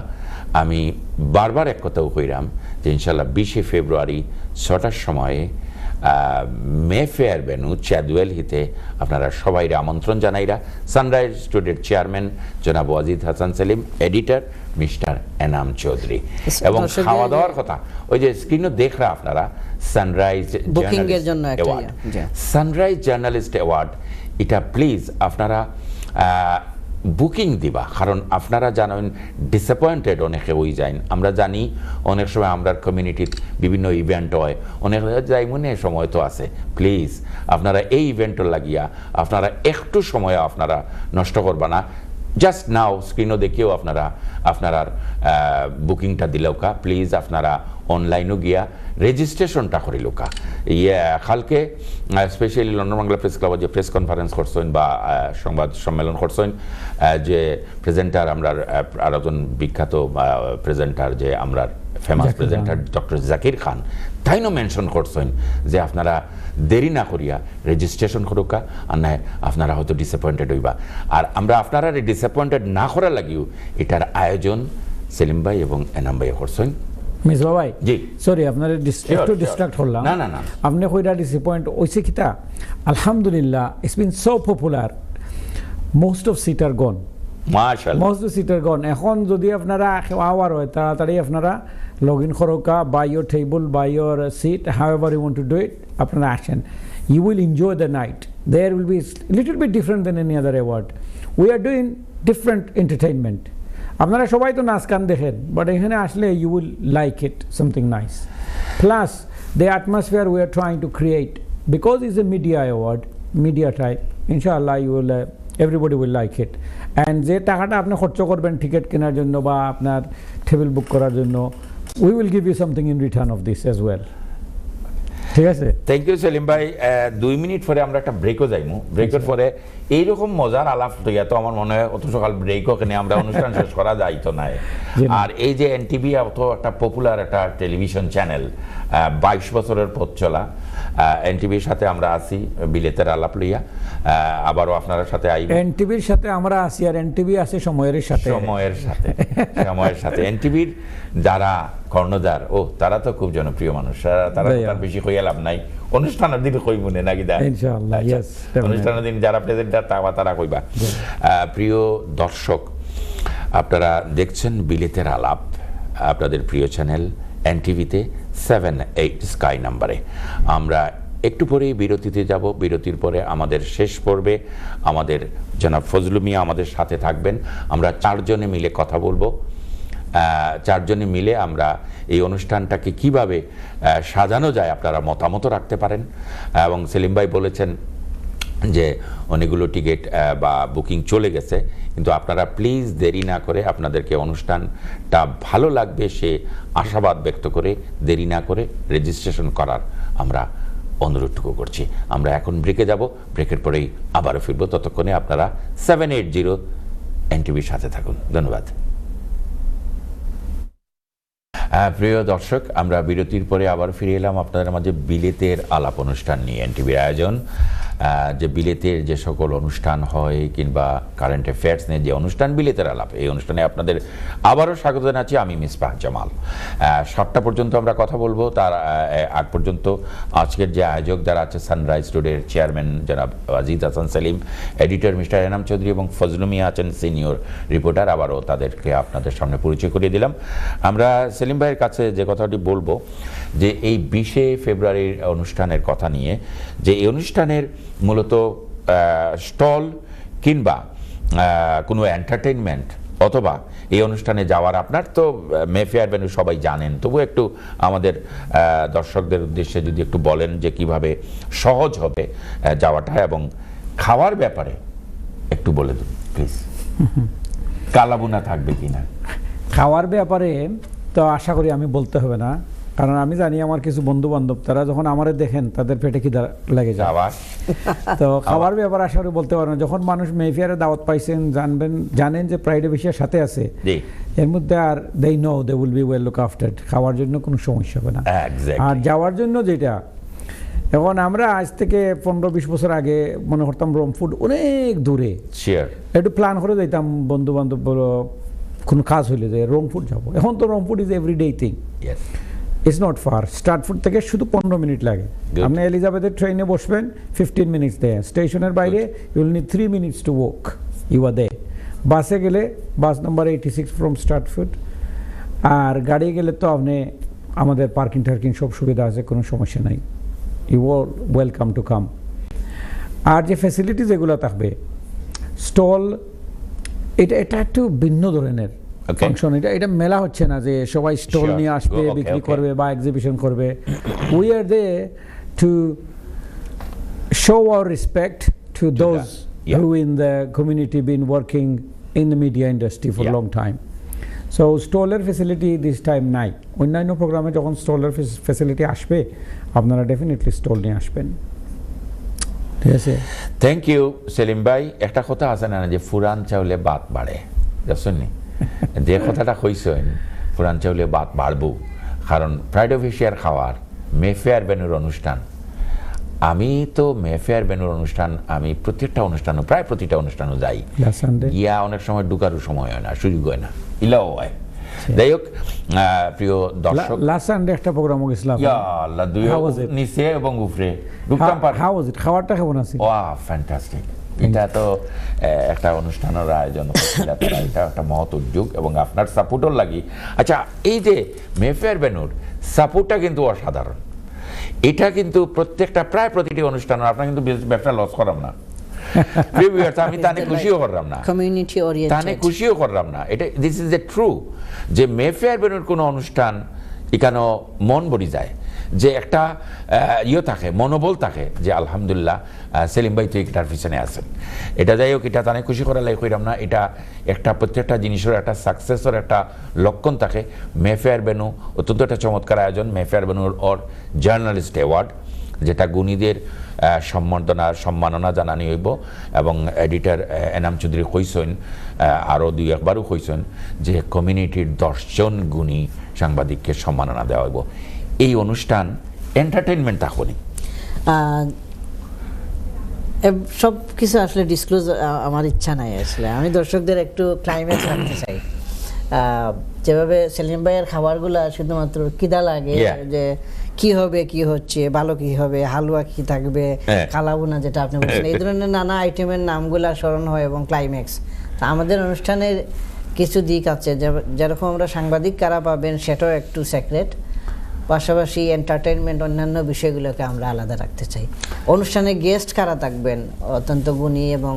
[SPEAKER 1] আমি বারবার এক কথাও কইরাম যে ইনশাল্লাহ 20শে ফেব্রুয়ারি 6টার সময়ে মেফেয়ার ভেন্যু চ্যাদওয়েল হিতে আপনারা সবাই আমন্ত্রণ জানাইরা। সানরাইজ টুডের চেয়ারম্যান জনাব ওয়াজিদ হাসান সেলিম, এডিটর মিস্টার এনাম চৌধুরী, এবং খাওয়া দাওয়ার কথা ওই যে স্ক্রিনে দেখরা আপনারা sunrise award, sunrise journalist award, এটা প্লিজ আপনারা বুকিং দিবা, কারণ আপনারা জানেন ডিসঅ্যাপয়েন্টেড অনেকে হয়ে যায়। আমরা জানি অনেক সময় আমরা কমিউনিটির বিভিন্ন ইভেন্ট হয়, অনেক যাই মনে সময় তো আছে, প্লিজ আপনারা এই ইভেন্টও লাগিয়া আপনারা একটু সময় আপনারা নষ্ট করবা না। জাস্ট নাও স্ক্রিনও দেখিও আপনারা বুকিংটা দিলেও কা, প্লিজ আপনারা অনলাইনও গিয়া রেজিস্ট্রেশনটা করিল কা। কালকে specially London Bangla press club যে প্রেস কনফারেন্স করছেন বা সংবাদ সম্মেলন করছেন, যে প্রেজেন্টার আমরা আরেকজন বিখ্যাত প্রেজেন্টার, যে আমরা ফেমাস প্রেজেন্টার ডক্টর জাকির খান, তাইনও মেনশন করছেন যে আপনারা দেরি না করিয়া রেজিস্ট্রেশন করুকা, আর না আপনারা হয়তো ডিসঅ্যাপয়েন্টেড হইবা। আর আমরা আপনারা ডিসঅ্যাপয়েন্টেড না করা লাগিও এটার আয়োজন সেলিম ভাই এবং এনাম ভাই করছেন।
[SPEAKER 5] মিসবাহ ভাই,
[SPEAKER 1] জি
[SPEAKER 5] সরি আপনার একটু ডিস্ট্রাক্ট হলাম।
[SPEAKER 1] না না না,
[SPEAKER 5] আপনি কইরা ডিসঅ্যাপয়েন্ট হইছে কিতা, আলহামদুলিল্লাহ it's been so popular, most of seat are gone,
[SPEAKER 1] মাশাআল্লাহ,
[SPEAKER 5] most of seat are gone. এখন যদি আপনারা আওয়ার হয় তাড়াতাড়ি আপনারা লগ ইন করোকা, by your table, by your seat, however you want to do it, আপনারা আসেন। You will enjoy the night. There will be a little bit different than any other award. We are doing different entertainment. আপনারা সবাই তো নাচ গান দেখেন, but এখানে আসলে you will like it something nice. Plus the atmosphere we are trying to create, because is a media award, media type, ইনশাআল্লাহ you will everybody will like it. And যে টাকাটা আপনি খরচ করবেন টিকিট কেনার জন্য বা আপনার টেবিল বুক করার জন্য, we will give you something in return of this as well. ঠিক আছে,
[SPEAKER 1] থ্যাংক ইউ সেলিম ভাই। 2 মিনিট পরে আমরা একটা ব্রেকও যাইমু। ব্রেকের পরে এইরকম মজার আলাপ হইয়া তো আমার মনে হয় অত সকাল ব্রেকও কেনে আমরা অনুষ্ঠান শেষ করা যাইতো না। আর এই যে এনটিভি অত একটা পপুলার একটা টেলিভিশন চ্যানেল, 22 বছরের পথ চলা এনটিভির সাথে আমরা আছি বিলেতের আলাপ লইয়া। আবারও আপনার সাথে আইব।
[SPEAKER 5] এনটিভির সাথে আমরা আছি, আর এনটিভি আছে সময়ের সাথে।
[SPEAKER 1] সময়ের সাথে সময়ের সাথে এনটিভির যারা কর্ণধার, ও তারা তো খুব জনপ্রিয় মানুষ, তারা তার বেশি কইয়া লাভ নাই। অনুষ্ঠানের দিন কই মনে নাকি দা
[SPEAKER 5] ইনশাআল্লাহ, ইয়েস,
[SPEAKER 1] অনুষ্ঠানের দিন যারা প্রেজেন্টার তারা কইবা। প্রিয় দর্শক, আপনারা দেখছেন বিলেতের আলাপ, আপনাদের প্রিয় চ্যানেল এনটিভিতে 7/8 স্কাই নাম্বারে। আমরা একটু পরেই বিরতিতে যাব। বিরতির পরে আমাদের শেষ পর্বে আমাদের জনাব ফজলু মিয়া আমাদের সাথে থাকবেন। আমরা 4 জনে মিলে কথা বলবো। 4 জনে মিলে আমরা এই অনুষ্ঠানটাকে কিভাবে সাজানো যায় আপনারা মতামত রাখতে পারেন। এবং সেলিম ভাই বলেছেন যে অনেকগুলো টিকিট বা বুকিং চলে গেছে, কিন্তু আপনারা প্লিজ দেরি না করে, আপনাদেরকে অনুষ্ঠানটা ভালো লাগবে সে আশাবাদ ব্যক্ত করে দেরি না করে রেজিস্ট্রেশন করার আমরা অনুরোধটুকু করছি। আমরা এখন ব্রেকে যাব, ব্রেকের পরেই আবারও ফিরবো। ততক্ষণে আপনারা 780 এনটিভির সাথে থাকুন। ধন্যবাদ। প্রিয় দর্শক, আমরা বিরতির পরে আবার ফিরে এলাম আপনাদের মাঝে বিলেতের আলাপ অনুষ্ঠান নিয়ে। এনটিভির আয়োজন যে বিলেতের যে সকল অনুষ্ঠান হয় কিংবা কারেন্ট অ্যাফেয়ার্স নিয়ে যে অনুষ্ঠান বিলেতের আলাপ, এই অনুষ্ঠানে আপনাদের আবারও স্বাগত জানাচ্ছি। আমি মিসবাহ জামাল। 7টা পর্যন্ত আমরা কথা বলবো। তার আগ পর্যন্ত আজকের যে আয়োজক যারা আছে, সানরাইজ টুডের চেয়ারম্যান জনাব আজিজ হাসান সেলিম, এডিটর মিস্টার এনাম চৌধুরী এবং ফজলু মিয়া আছেন সিনিয়র রিপোর্টার। আবারও তাদেরকে আপনাদের সামনে পরিচয় করিয়ে দিলাম। আমরা সেলিম ভাইয়ের কাছে যে কথাটি বলবো যে এই 20 ফেব্রুয়ারির অনুষ্ঠানের কথা নিয়ে, যে এই অনুষ্ঠানের মূলত স্টল কিংবা কোনো এন্টারটেইনমেন্ট অথবা এই অনুষ্ঠানে যাওয়ার, আপনার তো মেফেয়ার ভেন্যু সবাই জানেন, তবু একটু আমাদের দর্শকদের উদ্দেশ্যে যদি একটু বলেন যে কিভাবে সহজ হবে যাওয়াটা, এবং খাওয়ার ব্যাপারে একটু বলে দিন প্লিজ। কালাবুনা থাকবে কিনা?
[SPEAKER 5] খাওয়ার ব্যাপারে তো আশা করি আমি বলতে হবে না, কারণ আমি জানি আমার কিছু বন্ধু বান্ধব তারা যখন আমারে দেখেন তাদের পেটে খিদা লেগে যায়। তো খাবার ব্যাপারে আশা করি বলতে পারবেন। যখন মানুষ মেফেয়ারে দাওয়াত পাইছেন, জানেন যে প্রাইড এশিয়ার সাথে আছে, এর মধ্যে আর they know they will be well look after. খাওয়ার জন্য কোনো সমস্যা হবে না। আর যাওয়ার জন্য যেটা, এখন আমরা আজ থেকে 15-20 বছর আগে মনে করতাম রংপুর অনেক দূরে, একটু প্ল্যান করে যাইতাম বন্ধু বান্ধব, কোনো কাজ হইলে যে রংপুর যাবো। এখন তো Rangpur is everyday thing, it's not far. স্টার্টফুড থেকে শুধু 15 মিনিট লাগে। আপনি এলিজাবেথের ট্রেনে বসবেন, 15 মিনিটস দেয়। স্টেশনের বাইরে you will need 3 minutes to walk, you are there. বাসে গেলে বাস নাম্বার 86 ফ্রম স্টার্টফুড। আর গাড়ি গেলে তো আপনি আমাদের পার্কিং টার্কিং সব সুবিধা আছে, কোনো সমস্যা নাই। You are welcome to come. আর যে ফ্যাসিলিটিস এগুলো থাকবে, স্টল, এটা একটু ভিন্ন ধরনের ফাংশন। এটা মেলা হচ্ছে না যে সবাই স্টল নিয়ে আসবে, বিক্রি করবে বা এক্সিবিশন করবে। We are there to show our respect to those who in the community been working in the media industry for long time. So স্টলের ফেসিলিটি দিস টাইম নাই। অন্যান্য প্রোগ্রামে যখন স্টলের ফেসিলিটি আসবে, আপনারা ডেফিনেটলি স্টল নিয়ে আসবেন। ঠিক আছে,
[SPEAKER 1] থ্যাংক ইউ সেলিম ভাই। একটা কথা আছে না যে ফুরান চাউলে বাত বাড়ে, বুঝছেন? যে কথাটা কইছেন, ফুরান চাউলে বাত বাড়বো, কারণ প্রাইড অফ এশিয়ার খাওয়ার মেফেয়ার ভেন্যুর অনুষ্ঠান। আমি তো মেফেয়ার ভেন্যুর অনুষ্ঠান, আমি প্রত্যেকটা অনুষ্ঠানও, প্রায় প্রতিটা অনুষ্ঠানও যাই। গিয়া অনেক সময় ঢুকারও সময় হয় না, সুযোগ হয় না, ইলাও হয়। যাই হোক, প্রিয় দর্শক,
[SPEAKER 5] লাস্ট সানডে একটা প্রোগ্রাম গেছিলাম,
[SPEAKER 1] ইয়া আল্লাহ, দুই নিচে এবং উপরে ঢুকতাম পার।
[SPEAKER 5] হাউ ওয়াজ ইট? খাবারটা কেমন আছে?
[SPEAKER 1] Wow, fantastic. এটা তো একটা অনুষ্ঠানের আয়োজন করছিল, এটা একটা মহৎ উদ্যোগ এবং আপনার সাপোর্টও লাগি। আচ্ছা, এই যে মেফেয়ার ভেন্যুর সাপোর্টটা কিন্তু অসাধারণ। এটা কিন্তু প্রত্যেকটা, প্রায় প্রতিটি অনুষ্ঠান, আপনার কিন্তু ব্যবসা লস করাম না, আমি তানে খুশিও করলাম না,
[SPEAKER 2] কমিউনিটি
[SPEAKER 1] তানে
[SPEAKER 2] ওরিয়েন্টেড।
[SPEAKER 1] খুশিও করলাম না। এটা দিস ইজ এ ট্রু যে মেফেয়ার বেনুর কোনো অনুষ্ঠান এখানে মন ভরি যায়, যে একটা থাকে, মনোবল থাকে যে আলহামদুলিল্লাহ সেলিম ভাই তো এটার পিছনে আছেন। এটা যাই হোক, এটা তানে খুশি করার লাগে কইরাম না, এটা একটা প্রত্যেকটা জিনিসের একটা সাকসেসের একটা লক্ষণ থাকে। মেফেয়ার বেনু অত্যন্ত একটা চমৎকার আয়োজন, মেফেয়ার বেনুর ওর জার্নালিস্ট অ্যাওয়ার্ড, যেটা গুণীদের সম্মাননা জানানি হইব। এবং এডিটর এনাম চৌধুরী কইসেন, আরও দুই একবারও কইসেন যে কমিউনিটির 10 জন গুণী সাংবাদিককে সম্মাননা দেওয়া হইব। এই অনুষ্ঠান এন্টারটেইনমেন্ট থাকুনি,
[SPEAKER 2] সব কিছু আসলে ডিসক্লোজ আমার ইচ্ছা নাই। আসলে আমি দর্শকদের একটু ক্লাইম্যাক্স রাখতে চাই। যেভাবে সেলিম ভাইয়ের খাবারগুলো শুধুমাত্র কিদা লাগে, যে কি হবে, কি হচ্ছে, ভালো কি হবে, হালুয়া কি থাকবে, কালাবুনা যেটা আপনি বলছেন, এই ধরনের নানা আইটেমের নামগুলা স্মরণ হয় এবং ক্লাইম্যাক্স। তা আমাদের অনুষ্ঠানের কিছু দিক আছে, যেরকম আমরা সাংবাদিক কারা পাবেন সেটাও একটু সিক্রেট, পাশাপাশি এন্টারটেইনমেন্ট অন্যান্য বিষয়গুলোকে আমরা আলাদা রাখতে চাই। অনুষ্ঠানে গেস্ট কারা থাকবেন, অত্যন্ত গুণী এবং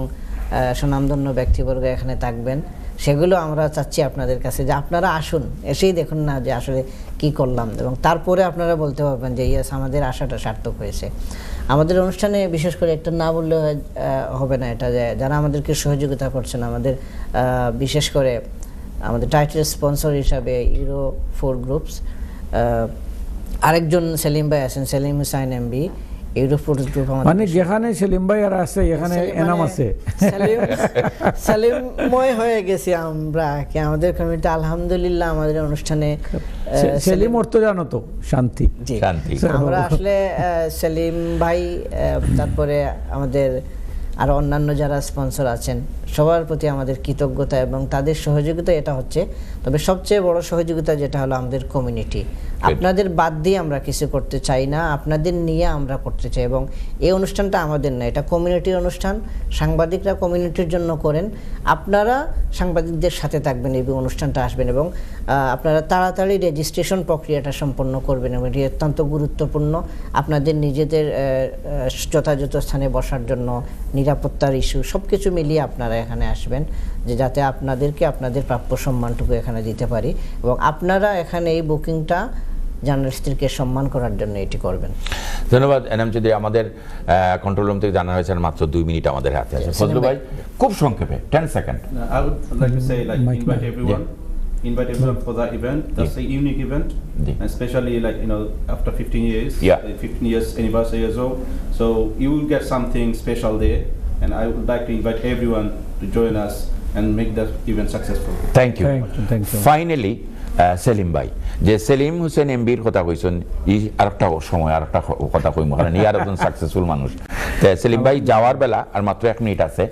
[SPEAKER 2] সুনামধন্য ব্যক্তিবর্গ এখানে থাকবেন, সেগুলো আমরা চাচ্ছি আপনাদের কাছে যে আপনারা আসুন, এসেই দেখুন না যে আসলে কি করলাম, এবং তারপরে আপনারা বলতে পারবেন যে ইয়েস আমাদের আশাটা সার্থক হয়েছে। আমাদের অনুষ্ঠানে বিশেষ করে একটা না বললে হবে না, এটা যে যারা আমাদেরকে সহযোগিতা করছেন, আমাদের বিশেষ করে আমাদের টাইটেল স্পন্সর হিসাবে ইউরো 4 গ্রুপস, আরেকজন সেলিম ভাই আছেন, Selim Hussain MB, Euro 4 group.
[SPEAKER 5] মানে যেখানে সেলিম ভাই আর আছে এখানে এনাম আছে,
[SPEAKER 2] সেলিমময় হয়ে গেছি আমরা, কি আমাদের কমিটি আলহামদুলিল্লাহ আমাদের অনুষ্ঠানে
[SPEAKER 5] সেলিম অর্থ জানো তো শান্তি,
[SPEAKER 1] শান্তি।
[SPEAKER 2] আমরা আসলে সেলিম ভাই, তারপরে আমাদের আর অন্যান্য যারা স্পন্সর আছেন সবার প্রতি আমাদের কৃতজ্ঞতা এবং তাদের সহযোগিতা এটা হচ্ছে। তবে সবচেয়ে বড় সহযোগিতা যেটা হলো আমাদের কমিউনিটি। আপনাদের বাদ দিয়ে আমরা কিছু করতে চাই না, আপনাদের নিয়ে আমরা করতে চাই। এবং এই অনুষ্ঠানটা আমাদের না, এটা কমিউনিটির অনুষ্ঠান। সাংবাদিকরা কমিউনিটির জন্য করেন, আপনারা সাংবাদিকদের সাথে থাকবেন এই অনুষ্ঠানটা আসবেন, এবং আপনারা তাড়াতাড়ি রেজিস্ট্রেশন প্রক্রিয়াটা সম্পন্ন করবেন। এবং এটি অত্যন্ত গুরুত্বপূর্ণ আপনাদের নিজেদের যথাযথ স্থানে বসার জন্য, নিরাপত্তার ইস্যু সব কিছু মিলিয়ে আপনারা এখানে আসবেন, যে যাতে আপনাদেরকে আপনাদের প্রাপ্য সম্মানটুকু এখানে দিতে পারি। এবং আপনারা এখানে এই বুকিংটা জার্নালিস্টদেরকে সম্মান করার জন্য এটি করবেন।
[SPEAKER 1] ধন্যবাদ এনাম চৌধুরী। আমাদের কন্ট্রোল রুম থেকে জানা হয়েছে মাত্র 2 মিনিট আমাদের হাতে আছে। ফজলু ভাই খুব সংক্ষেপে 10 second.
[SPEAKER 3] I would like to say, like, invite everyone for that event. That's a unique event, and especially, like, after 15 years, 15 years anniversary as well. So you will get something special there, and I would like to invite everyone to join us and make that event successful.
[SPEAKER 1] Thank you.
[SPEAKER 5] Thank you.
[SPEAKER 1] Finally, Selim ভাই, যে সেলিম হোসেন এমবির কথা কইছেন, আরেকটা সময় আরেকটা কথা কইম, কারণ ই আর একজন সাকসেসফুল মানুষ। সেলিম ভাই যাওয়ার বেলা আর মাত্র 1 মিনিট আছে,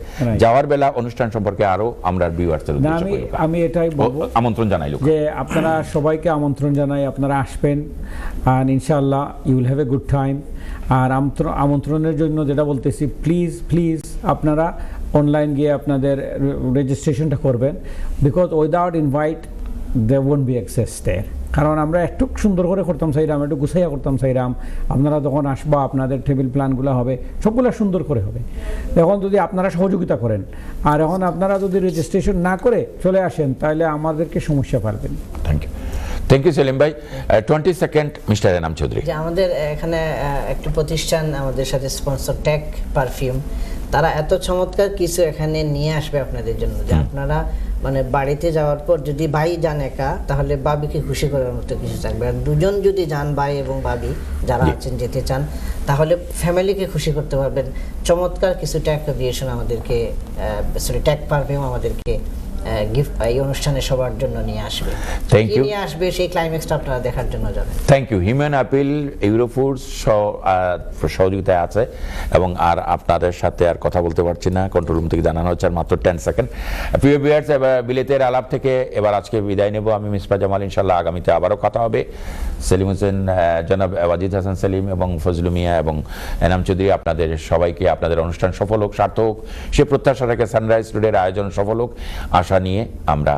[SPEAKER 1] যাওয়ার বেলা অনুষ্ঠান সম্পর্কে আরো আমরা ভিউয়ারদের উদ্দেশ্যে
[SPEAKER 5] আমি এটাই বলবো,
[SPEAKER 1] আমন্ত্রণ জানাইলো
[SPEAKER 5] যে আপনারা সবাইকে আমন্ত্রণ জানাই, আপনারা আসবেন, আর ইনশাআল্লাহ you will have a good time. আর আমন্ত্রণের জন্য যেটা বলতেছি, প্লিজ আপনারা অনলাইন গিয়ে আপনাদের রেজিস্ট্রেশনটা করবেন, because without invite there won't be access there. কারণ আমরা একটু সুন্দর করে করতাম চাইরাম, একটু গুছাইয়া করতাম চাইরাম, আপনারা যখন আসবা আপনাদের টেবিল প্ল্যানগুলো হবে সবগুলো সুন্দর করে হবে। এখন যদি আপনারা সহযোগিতা করেন, আর এখন আপনারা যদি রেজিস্ট্রেশন না করে চলে আসেন, তাহলে আমাদেরকে সমস্যা পারবেন।
[SPEAKER 1] থ্যাংক ইউ সেলিম ভাই। 20 সেকেন্ড মিস্টার এনাম চৌধুরী।
[SPEAKER 2] যে আমাদের এখানে একটি প্রতিষ্ঠান আমাদের সাথে স্পন্সর, টেক পারফিউম, তারা এত চমৎকার কিছু এখানে নিয়ে আসবে আপনাদের জন্য, যে আপনারা মানে বাড়িতে যাওয়ার পর যদি ভাই যান একা, তাহলে বাবিকে খুশি করার মতো কিছু থাকবে। আর দুজন যদি যান, ভাই এবং বাবি যারা আছেন যেতে চান, তাহলে ফ্যামিলিকে খুশি করতে পারবেন। চমৎকার কিছু ট্যাগ এভিয়েশন আমাদেরকে, ট্যাগ পারফিউম আমাদেরকে গিফট এই অনুষ্ঠানে সবার জন্য নিয়ে আসবে।
[SPEAKER 1] Thank you.
[SPEAKER 2] নিয়ে আসবে সেই ক্লাইম্যাক্সটা আপনারা দেখার জন্য যাবেন।
[SPEAKER 1] Thank you. Human Appeal, Euro Foods সহযোগিতায় আছে, এবং আর আপনাদের সাথে আর কথা বলতে পারছি না, কন্ট্রোল রুম থেকে জানানো হচ্ছে আর মাত্র 10 সেকেন্ড। প্রিয় ভিউয়ার্স, বিলেতের আলাপ থেকে এবার আজকে বিদায় নেব আমি মিসবাহ জামাল। ইনশাআল্লাহ আগামীতে আবারও কথা হবে। সেলিম হোসেন, জনাব ওয়াজিদ হাসান সেলিম এবং ফজলু মিয়া এবং এনাম চৌধুরী, আপনাদের সবাইকে আপনাদের অনুষ্ঠান সফল হোক, সার্থক হোক সে প্রত্যাশা রেখে সানরাইজ টুডের আয়োজন সফল হোক আশা নিয়ে আমরা